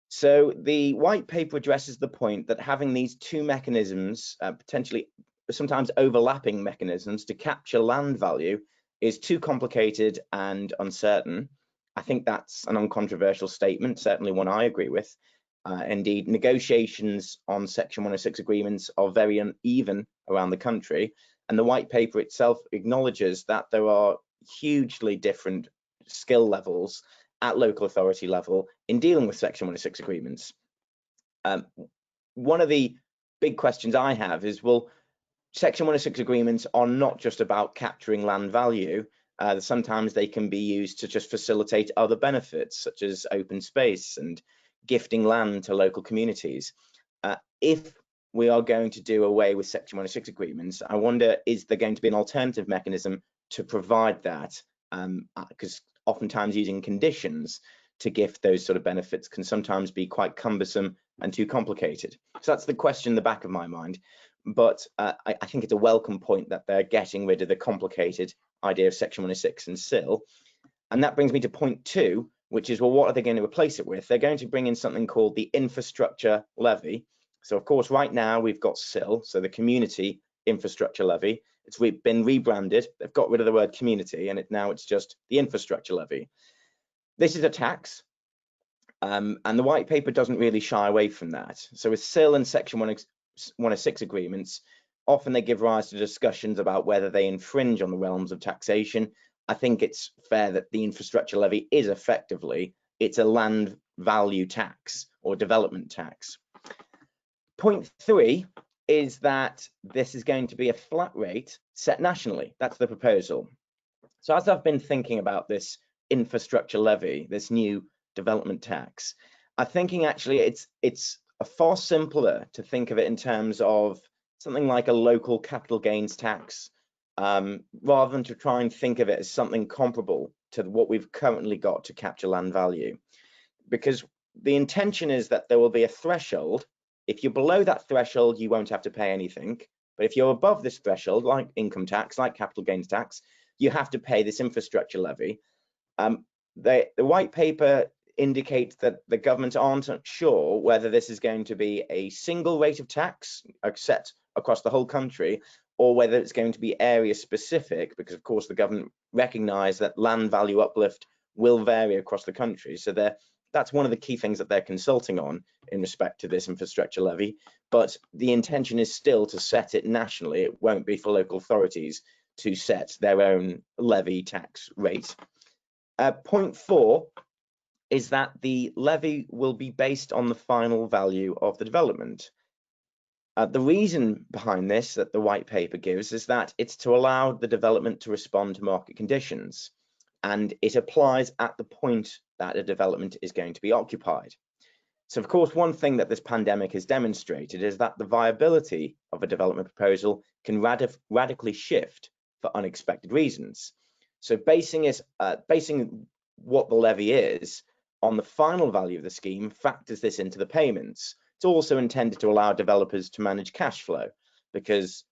So the white paper addresses the point that having these 2 mechanisms, potentially sometimes overlapping mechanisms to capture land value, is too complicated and uncertain. I think that's an uncontroversial statement, certainly one I agree with. Indeed, negotiations on Section 106 agreements are very uneven around the country, and the white paper itself acknowledges that there are hugely different skill levels at local authority level in dealing with Section 106 agreements. One of the big questions I have is, well, Section 106 agreements are not just about capturing land value. Sometimes they can be used to just facilitate other benefits, such as open space and gifting land to local communities. If we are going to do away with Section 106 agreements, I wonder, is there going to be an alternative mechanism to provide that? Because oftentimes using conditions to gift those sort of benefits can sometimes be quite cumbersome and too complicated. So that's the question in the back of my mind. But I think it's a welcome point that they're getting rid of the complicated idea of Section 106 and SIL. And that brings me to point 2, which is, well, what are they going to replace it with? They're going to bring in something called the infrastructure levy. So of course, right now we've got SIL, so the community infrastructure levy. It's been rebranded. They've got rid of the word community, and now it's just the infrastructure levy. This is a tax, and the white paper doesn't really shy away from that. So with SIL and Section 106 agreements, often they give rise to discussions about whether they infringe on the realms of taxation. I think it's fair that the infrastructure levy is effectively, it's a land value tax or development tax. Point 3 is that this is going to be a flat rate set nationally. That's the proposal. So as I've been thinking about this infrastructure levy, this new development tax, I'm thinking actually it's far simpler to think of it in terms of something like a local capital gains tax, rather than to try and think of it as something comparable to what we've currently got to capture land value. Because the intention is that there will be a threshold. If you're below that threshold, you won't have to pay anything. But if you're above this threshold, like income tax, like capital gains tax, you have to pay this infrastructure levy. The white paper indicates that the government aren't sure whether this is going to be a single rate of tax set across the whole country, or whether it's going to be area specific, because of course the government recognise that land value uplift will vary across the country. So that's one of the key things that they're consulting on in respect to this infrastructure levy. But the intention is still to set it nationally. It won't be for local authorities to set their own levy tax rate. Point 4 is that the levy will be based on the final value of the development. The reason behind this that the white paper gives is that it's to allow the development to respond to market conditions, and it applies at the point that a development is going to be occupied. So of course, one thing that this pandemic has demonstrated is that the viability of a development proposal can radically shift for unexpected reasons. So basing what the levy is on the final value of the scheme factors this into the payments. It's also intended to allow developers to manage cash flow, because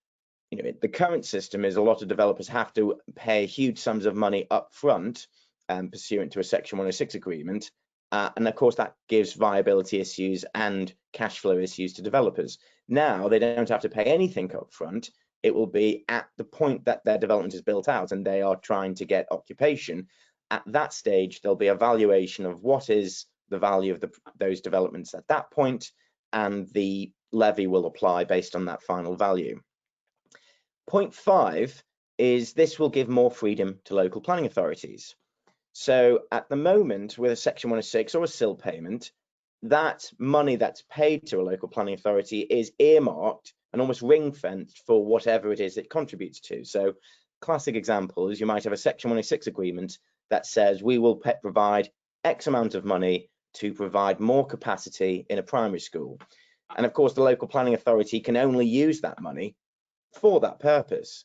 the current system is a lot of developers have to pay huge sums of money up front pursuant to a Section 106 agreement. And of course, that gives viability issues and cash flow issues to developers. Now they don't have to pay anything up front. It will be at the point that their development is built out and they are trying to get occupation. At that stage, there'll be a valuation of what is the value of those developments at that point, and the levy will apply based on that final value. Point 5 is this will give more freedom to local planning authorities. So at the moment, with a Section 106 or a SIL payment, that money that's paid to a local planning authority is earmarked and almost ring-fenced for whatever it is it contributes to. So classic example is you might have a Section 106 agreement that says we will provide X amount of money to provide more capacity in a primary school. And of course, the local planning authority can only use that money for that purpose.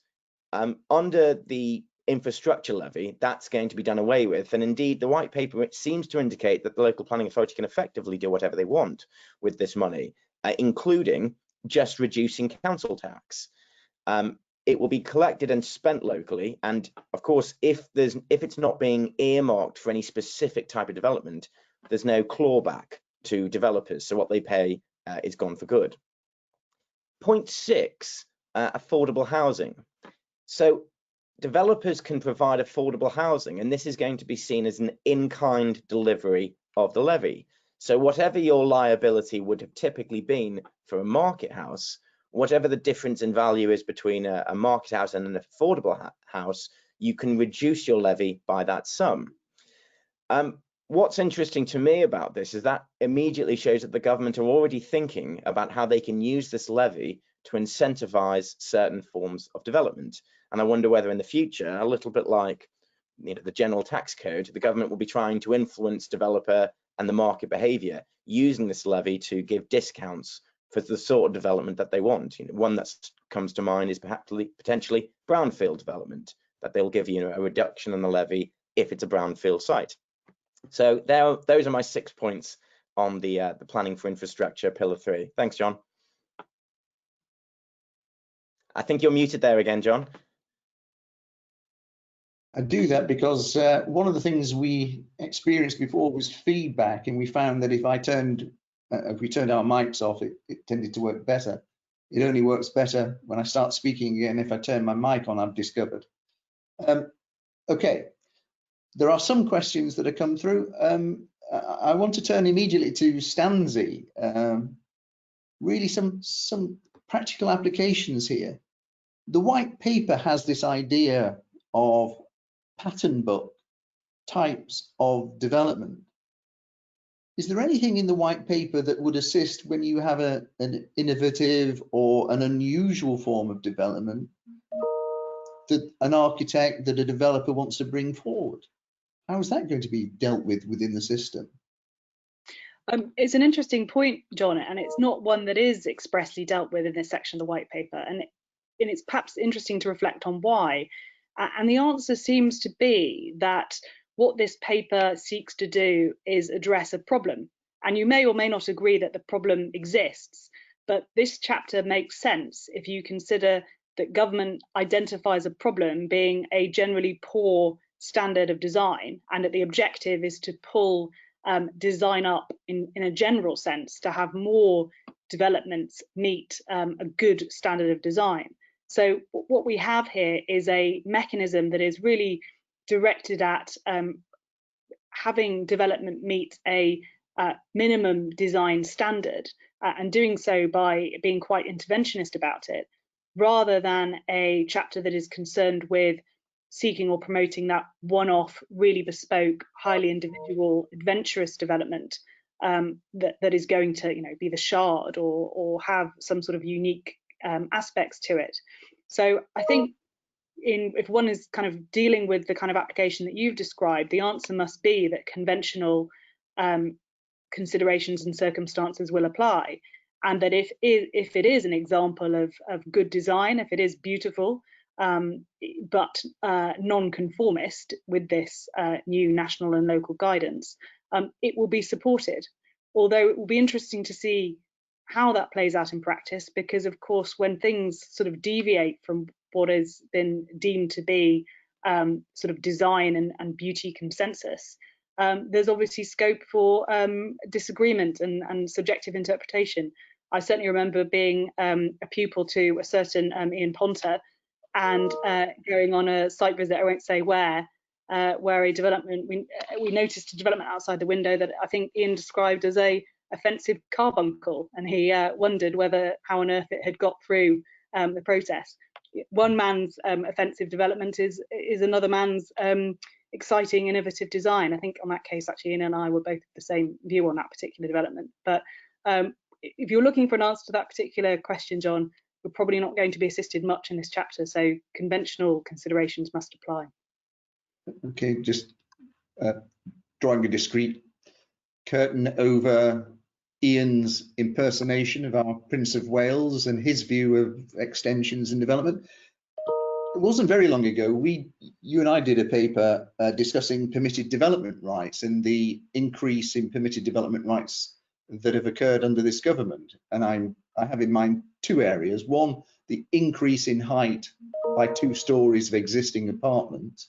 Under the infrastructure levy, that's going to be done away with. And indeed, the white paper, it seems to indicate that the local planning authority can effectively do whatever they want with this money, including just reducing council tax. It will be collected and spent locally. And of course, if it's not being earmarked for any specific type of development, there's no clawback to developers. So what they pay is gone for good. Point 6, affordable housing. So developers can provide affordable housing, and this is going to be seen as an in-kind delivery of the levy. So whatever your liability would have typically been for a market house, whatever the difference in value is between a market house and an affordable house, you can reduce your levy by that sum. What's interesting to me about this is that immediately shows that the government are already thinking about how they can use this levy to incentivize certain forms of development. And I wonder whether in the future, a little bit like the general tax code, the government will be trying to influence developer and the market behavior using this levy to give discounts for the sort of development that they want. One that comes to mind is perhaps potentially brownfield development, that they'll give a reduction in the levy if it's a brownfield site. So those are my 6 points on the planning for infrastructure, pillar 3. Thanks, John. I think you're muted there again, John. I do that because one of the things we experienced before was feedback, and we found that if we turned our mics off, it tended to work better. It only works better when I start speaking again if I turn my mic on, I've discovered. Okay, there are some questions that have come through. I want to turn immediately to Constanze. Really some practical applications here. The white paper has this idea of pattern book types of development. Is there anything in the white paper that would assist when you have an innovative or an unusual form of development that an architect, that a developer wants to bring forward? How is that going to be dealt with within the system? It's an interesting point, John, and it's not one that is expressly dealt with in this section of the white paper. And it's perhaps interesting to reflect on why. And the answer seems to be that what this paper seeks to do is address a problem. And you may or may not agree that the problem exists, but this chapter makes sense if you consider that government identifies a problem being a generally poor standard of design, and that the objective is to pull design up in a general sense to have more developments meet a good standard of design. So what we have here is a mechanism that is really directed at having development meet a minimum design standard, and doing so by being quite interventionist about it, rather than a chapter that is concerned with seeking or promoting that one-off, really bespoke, highly individual, adventurous development that is going to, be the shard or have some sort of unique aspects to it. So I think if one is kind of dealing with the kind of application that you've described, the answer must be that conventional considerations and circumstances will apply, and that if it is an example of good design, if it is beautiful, but non-conformist with this new national and local guidance, it will be supported. Although it will be interesting to see how that plays out in practice, because of course when things sort of deviate from what has been deemed to be sort of design and beauty consensus, there's obviously scope for disagreement and subjective interpretation. I certainly remember being a pupil to a certain Ian Ponter, and going on a site visit, I won't say where a development, we noticed a development outside the window that I think Ian described as a offensive carbuncle, and he wondered how on earth it had got through the process. One man's offensive development is another man's exciting, innovative design. I think on that case, actually, Ian and I were both of the same view on that particular development. But if you're looking for an answer to that particular question, John, we're probably not going to be assisted much in this chapter, so conventional considerations must apply. Okay, just drawing a discreet curtain over Ian's impersonation of our Prince of Wales and his view of extensions and development. it wasn't very long ago, you and I did a paper discussing permitted development rights and the increase in permitted development rights that have occurred under this government. And I have in mind two areas. One, the increase in height by 2 stories of existing apartments,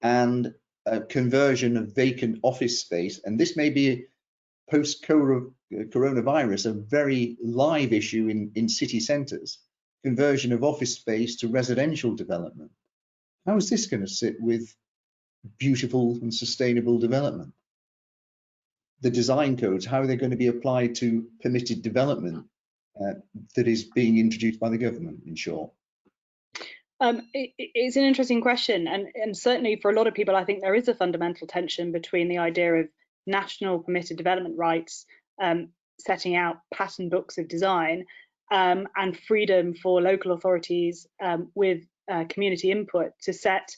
and a conversion of vacant office space. And this may be post-coronavirus a very live issue in city centres. Conversion of office space to residential development. How is this going to sit with beautiful and sustainable development? The design codes, how are they going to be applied to permitted development that is being introduced by the government, in short? It's an interesting question, and certainly for a lot of people, I think there is a fundamental tension between the idea of national permitted development rights, setting out pattern books of design, and freedom for local authorities with community input to set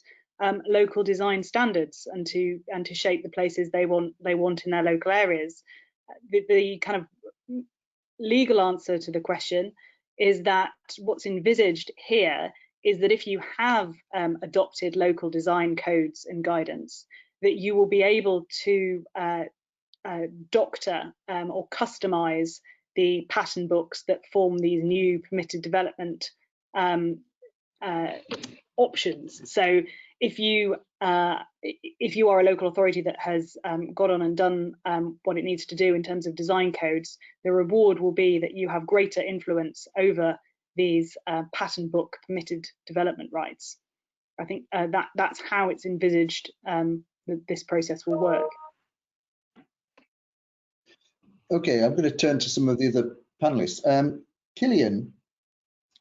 local design standards and to shape the places they want in their local areas. The kind of legal answer to the question is that what's envisaged here is that if you have adopted local design codes and guidance, that you will be able to doctor or customize the pattern books that form these new permitted development options. So if you are a local authority that has got on and done what it needs to do in terms of design codes, the reward will be that you have greater influence over these pattern book permitted development rights. I think that's how it's envisaged that this process will work. Okay, I'm going to turn to some of the other panelists. Killian,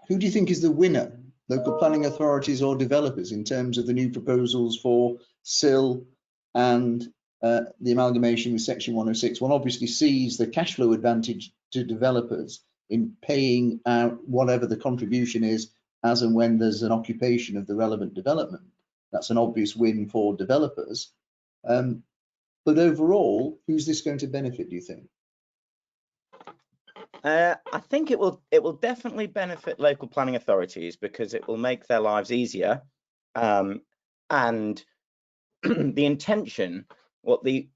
who do you think is the winner, local planning authorities or developers, in terms of the new proposals for SIL and the amalgamation with Section 106? One obviously sees the cash flow advantage to developers in paying out whatever the contribution is as and when there's an occupation of the relevant development. That's an obvious win for developers. But overall, who's this going to benefit, do you think? I think it will definitely benefit local planning authorities because it will make their lives easier, and the intention, what the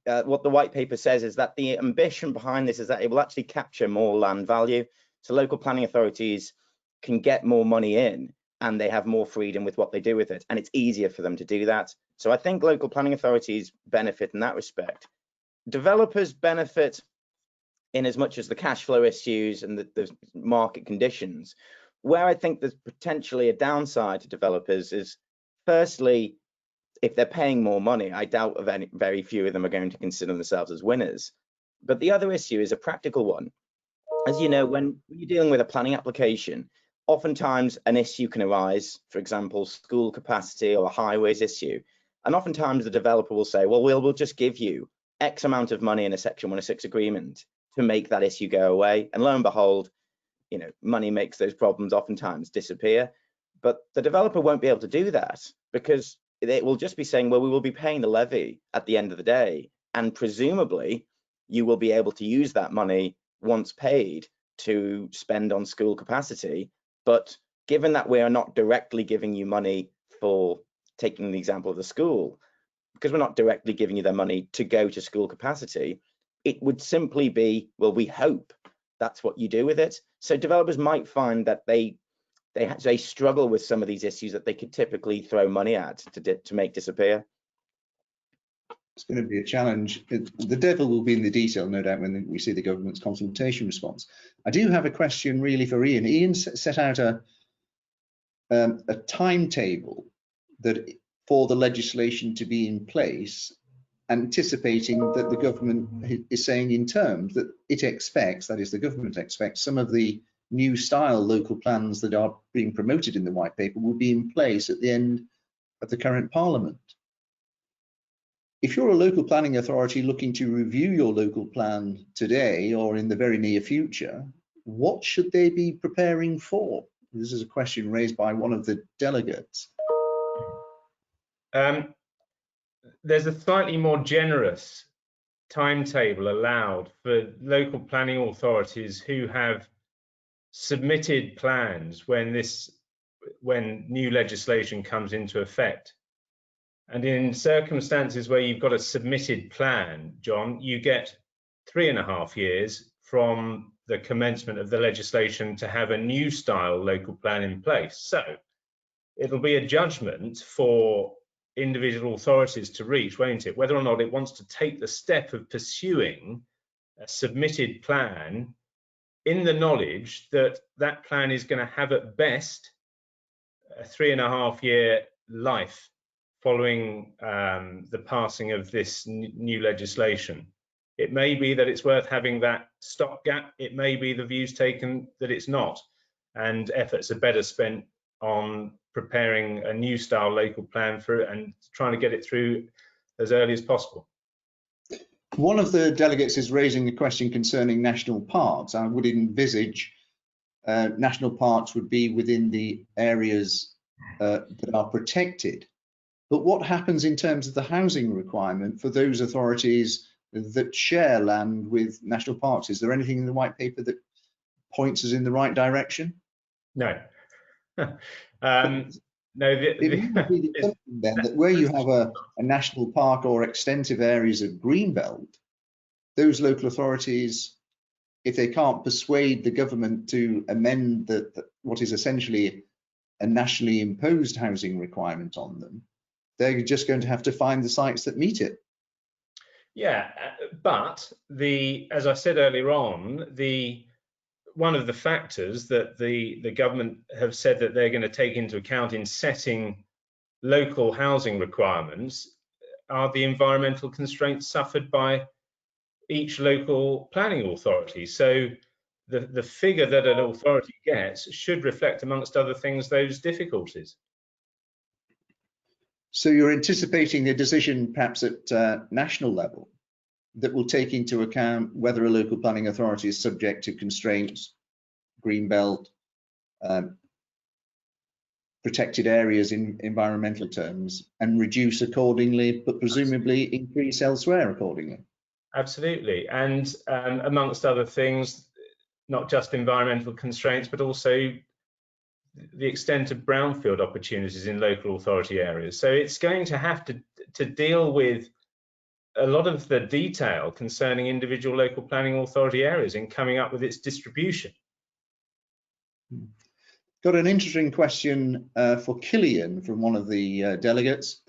white paper says, is that the ambition behind this is that it will actually capture more land value, so local planning authorities can get more money in and they have more freedom with what they do with it, and it's easier for them to do that. So I think local planning authorities benefit in that respect. Developers benefit in as much as the cash flow issues and the market conditions. Where I think there's potentially a downside to developers is, firstly, if they're paying more money, I doubt very few of them are going to consider themselves as winners. But the other issue is a practical one. As you know, when you're dealing with a planning application, oftentimes an issue can arise, for example, school capacity or a highways issue. And oftentimes the developer will say, well, we'll just give you X amount of money in a Section 106 agreement to make that issue go away. And lo and behold, you know, money makes those problems oftentimes disappear. But the developer won't be able to do that because it will just be saying, well, we will be paying the levy at the end of the day. And presumably you will be able to use that money once paid to spend on school capacity. But given that we are not directly giving you money for, taking the example of the school, because we're not directly giving you their money to go to school capacity, it would simply be, well, we hope that's what you do with it. So developers might find that they struggle with some of these issues that they could typically throw money at to make disappear. It's going to be a challenge. The devil will be in the detail, no doubt, when we see the government's consultation response. I do have a question really for Ian. Ian set out a timetable for the legislation to be in place, anticipating that the government is saying in terms that it expects, that is, the government expects, some of the new style local plans that are being promoted in the white paper will be in place at the end of the current parliament. If you're a local planning authority looking to review your local plan today or in the very near future, what should they be preparing for? This is a question raised by one of the delegates. There's a slightly more generous timetable allowed for local planning authorities who have submitted plans when this when new legislation comes into effect. And in circumstances where you've got a submitted plan, John, you get 3.5 years from the commencement of the legislation to have a new style local plan in place. So it'll be a judgment for individual authorities to reach, won't it, whether or not it wants to take the step of pursuing a submitted plan in the knowledge that that plan is going to have at best a 3.5 year life following the passing of this new legislation. It may be that it's worth having that stopgap. It may be the views taken that it's not, and efforts are better spent on preparing a new style local plan for it and trying to get it through as early as possible. One of the delegates is raising a question concerning national parks. I would envisage national parks would be within the areas that are protected. But what happens in terms of the housing requirement for those authorities that share land with national parks? Is there anything in the white paper that points us in the right direction? No. No. It may be the assumption then that where you have a national park or extensive areas of greenbelt, those local authorities, if they can't persuade the government to amend what is essentially a nationally imposed housing requirement on them, they're just going to have to find the sites that meet it. Yeah, but as I said earlier on, one of the factors that the government have said that they're going to take into account in setting local housing requirements are the environmental constraints suffered by each local planning authority. So the figure that an authority gets should reflect, amongst other things, those difficulties. So you're anticipating a decision perhaps at national level that will take into account whether a local planning authority is subject to constraints, greenbelt, protected areas in environmental terms, and reduce accordingly, but presumably increase elsewhere accordingly. Absolutely, and amongst other things, not just environmental constraints, but also the extent of brownfield opportunities in local authority areas. So it's going to have to deal with a lot of the detail concerning individual local planning authority areas in coming up with its distribution. Got an interesting question for Killian from one of the delegates.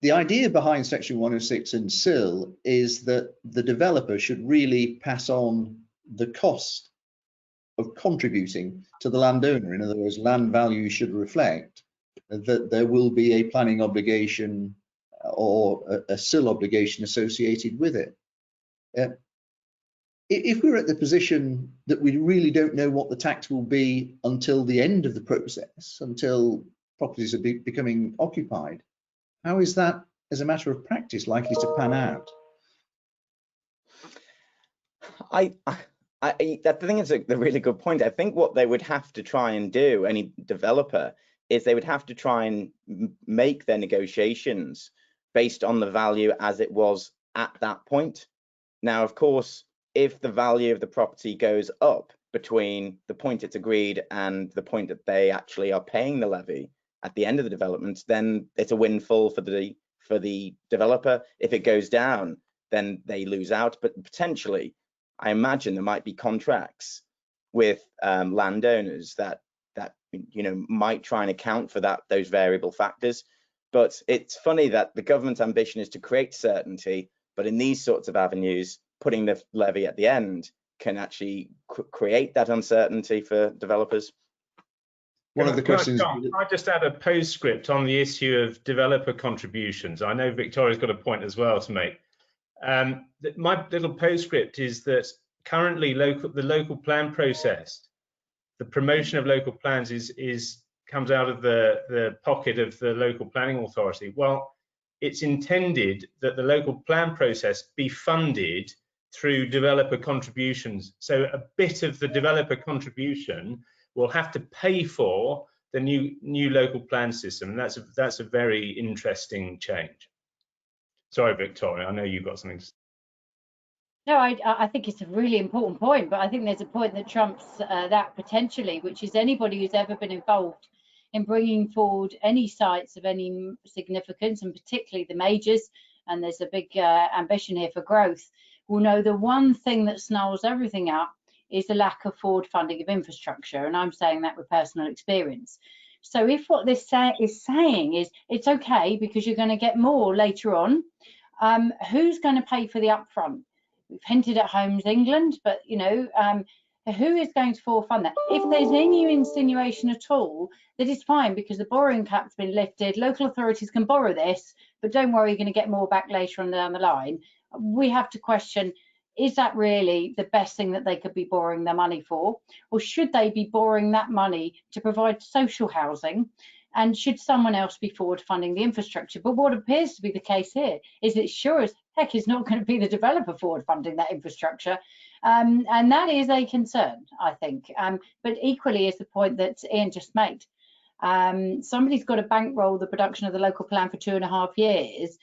The idea behind Section 106 and SIL is that the developer should really pass on the cost of contributing to the landowner. In other words, land value should reflect that there will be a planning obligation or a SIL obligation associated with it. If we're at the position that we really don't know what the tax will be until the end of the process, until properties are becoming occupied, how is that, as a matter of practice, likely to pan out? I think it's a really good point. I think what they would have to try and do, any developer, is they would have to try and make their negotiations based on the value as it was at that point. Now, of course, if the value of the property goes up between the point it's agreed and the point that they actually are paying the levy at the end of the development, then it's a windfall for the developer. If it goes down, then they lose out. But potentially, I imagine there might be contracts with landowners that might try and account for those variable factors. But it's funny that the government's ambition is to create certainty, but in these sorts of avenues, putting the levy at the end can actually create that uncertainty for developers. One of the questions. I just add a postscript on the issue of developer contributions. I know Victoria's got a point as well to make. My little postscript is that currently the local plan process, the promotion of local plans comes out of the pocket of the local planning authority. Well, it's intended that the local plan process be funded through developer contributions. So a bit of the developer contribution will have to pay for the new local plan system. And that's a very interesting change. Sorry, Victoria, I know you've got something to say. No, I think it's a really important point, but I think there's a point that trumps that potentially, which is anybody who's ever been involved in bringing forward any sites of any significance, and particularly the majors, and there's a big ambition here for growth, will know the one thing that snarls everything up is the lack of forward funding of infrastructure, and I'm saying that with personal experience. So if what this is saying is it's okay because you're going to get more later on, who's going to pay for the upfront? We've hinted at Homes England, but you know, who is going to forward fund that? If there's any insinuation at all, that is fine because the borrowing cap's been lifted, local authorities can borrow this, but don't worry, you're going to get more back later on down the line. We have to question, is that really the best thing that they could be borrowing their money for? Or should they be borrowing that money to provide social housing? And should someone else be forward funding the infrastructure? But what appears to be the case here is it sure as heck is not going to be the developer forward funding that infrastructure. And that is a concern, I think. But equally is the point that Ian just made. Somebody's got to bankroll the production of the local plan for 2.5 years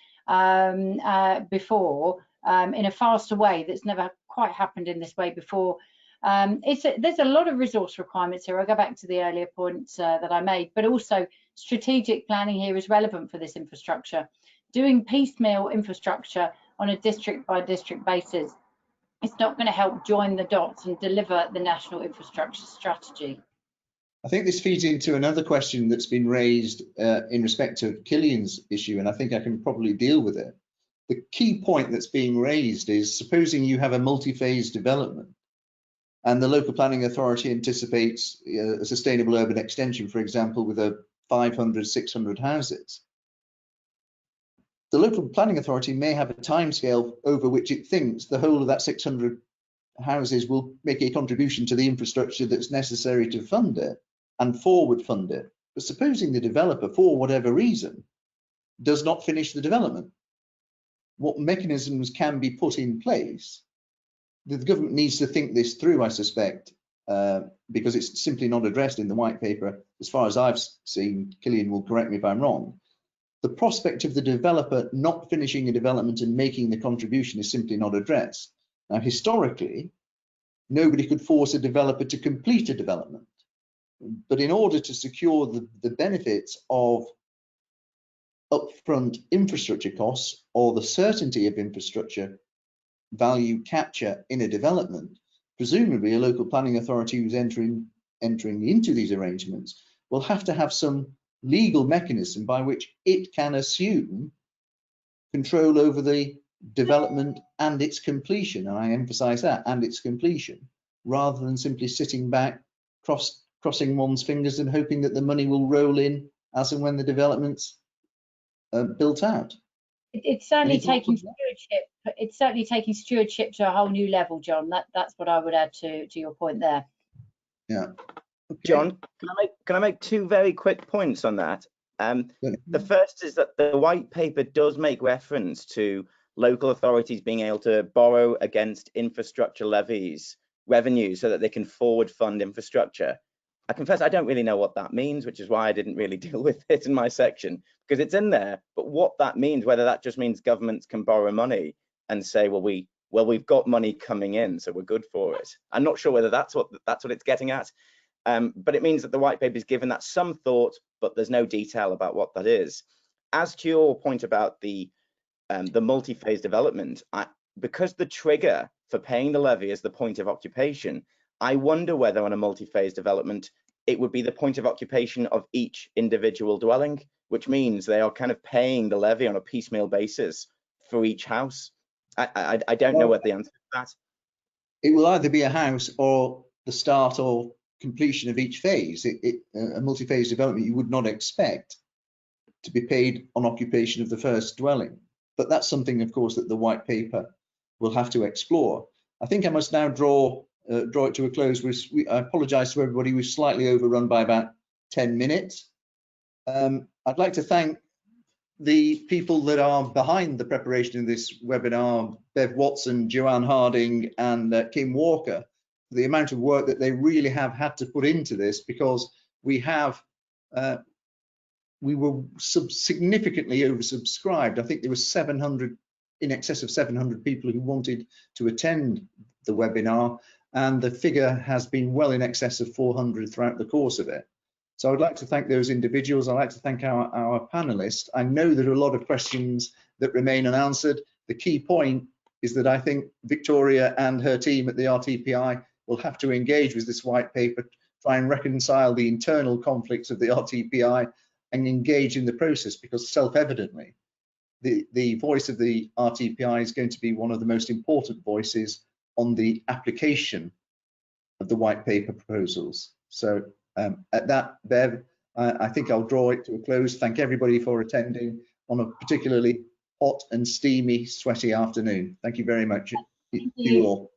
before in a faster way that's never quite happened in this way before. There's a lot of resource requirements here. I'll go back to the earlier points that I made, but also strategic planning here is relevant for this infrastructure. Doing piecemeal infrastructure on a district by district basis, it's not going to help join the dots and deliver the national infrastructure strategy. I think this feeds into another question that's been raised in respect of Killian's issue, and I think I can probably deal with it. The key point that's being raised is, supposing you have a multi-phase development and the local planning authority anticipates a sustainable urban extension, for example, with a 500, 600 houses. The local planning authority may have a timescale over which it thinks the whole of that 600 houses will make a contribution to the infrastructure that's necessary to fund it and forward fund it. But supposing the developer, for whatever reason, does not finish the development, what mechanisms can be put in place? The government needs to think this through, I suspect, because it's simply not addressed in the white paper. As far as I've seen, Killian will correct me if I'm wrong. The prospect of the developer not finishing a development and making the contribution is simply not addressed. Now, historically, nobody could force a developer to complete a development. But in order to secure the benefits of upfront infrastructure costs or the certainty of infrastructure value capture in a development, presumably a local planning authority who's entering into these arrangements will have to have some legal mechanism by which it can assume control over the development and its completion, and I emphasize that, and its completion, rather than simply sitting back, crossing one's fingers and hoping that the money will roll in as and when the development's built out. It's certainly taking stewardship. It's certainly taking stewardship to a whole new level, John. That's what I would add to your point there. Yeah. Okay. John, can I make two very quick points on that? The first is that the white paper does make reference to local authorities being able to borrow against infrastructure levies revenue so that they can forward fund infrastructure. I confess I don't really know what that means, which is why I didn't really deal with it in my section, because it's in there. But what that means, whether that just means governments can borrow money and say, well, we've got money coming in, so we're good for it. I'm not sure whether that's what it's getting at. But it means that the white paper is given that some thought, but there's no detail about what that is. As to your point about the multi-phase development, because the trigger for paying the levy is the point of occupation, I wonder whether on a multi-phase development, it would be the point of occupation of each individual dwelling, which means they are kind of paying the levy on a piecemeal basis for each house. I don't know what the answer to that. It will either be a house or the start or completion of each phase. A multi-phase development you would not expect to be paid on occupation of the first dwelling. But that's something, of course, that the white paper will have to explore. I think I must now draw it to a close. I apologise to everybody. We've slightly overrun by about 10 minutes. I'd like to thank the people that are behind the preparation of this webinar, Bev Watson, Joanne Harding, and Kim Walker, for the amount of work that they really have had to put into this, because we were significantly oversubscribed. I think there were 700 in excess of 700 people who wanted to attend the webinar, and the figure has been well in excess of 400 throughout the course of it. So I'd like to thank those individuals. I'd like to thank our panelists. I know there are a lot of questions that remain unanswered. The key point is that I think Victoria and her team at the RTPI will have to engage with this white paper, try and reconcile the internal conflicts of the RTPI and engage in the process, because self-evidently the voice of the RTPI is going to be one of the most important voices on the application of the white paper proposals. So at that, Bev, I think I'll draw it to a close. Thank everybody for attending on a particularly hot and steamy, sweaty afternoon. Thank you very much. Thank you all.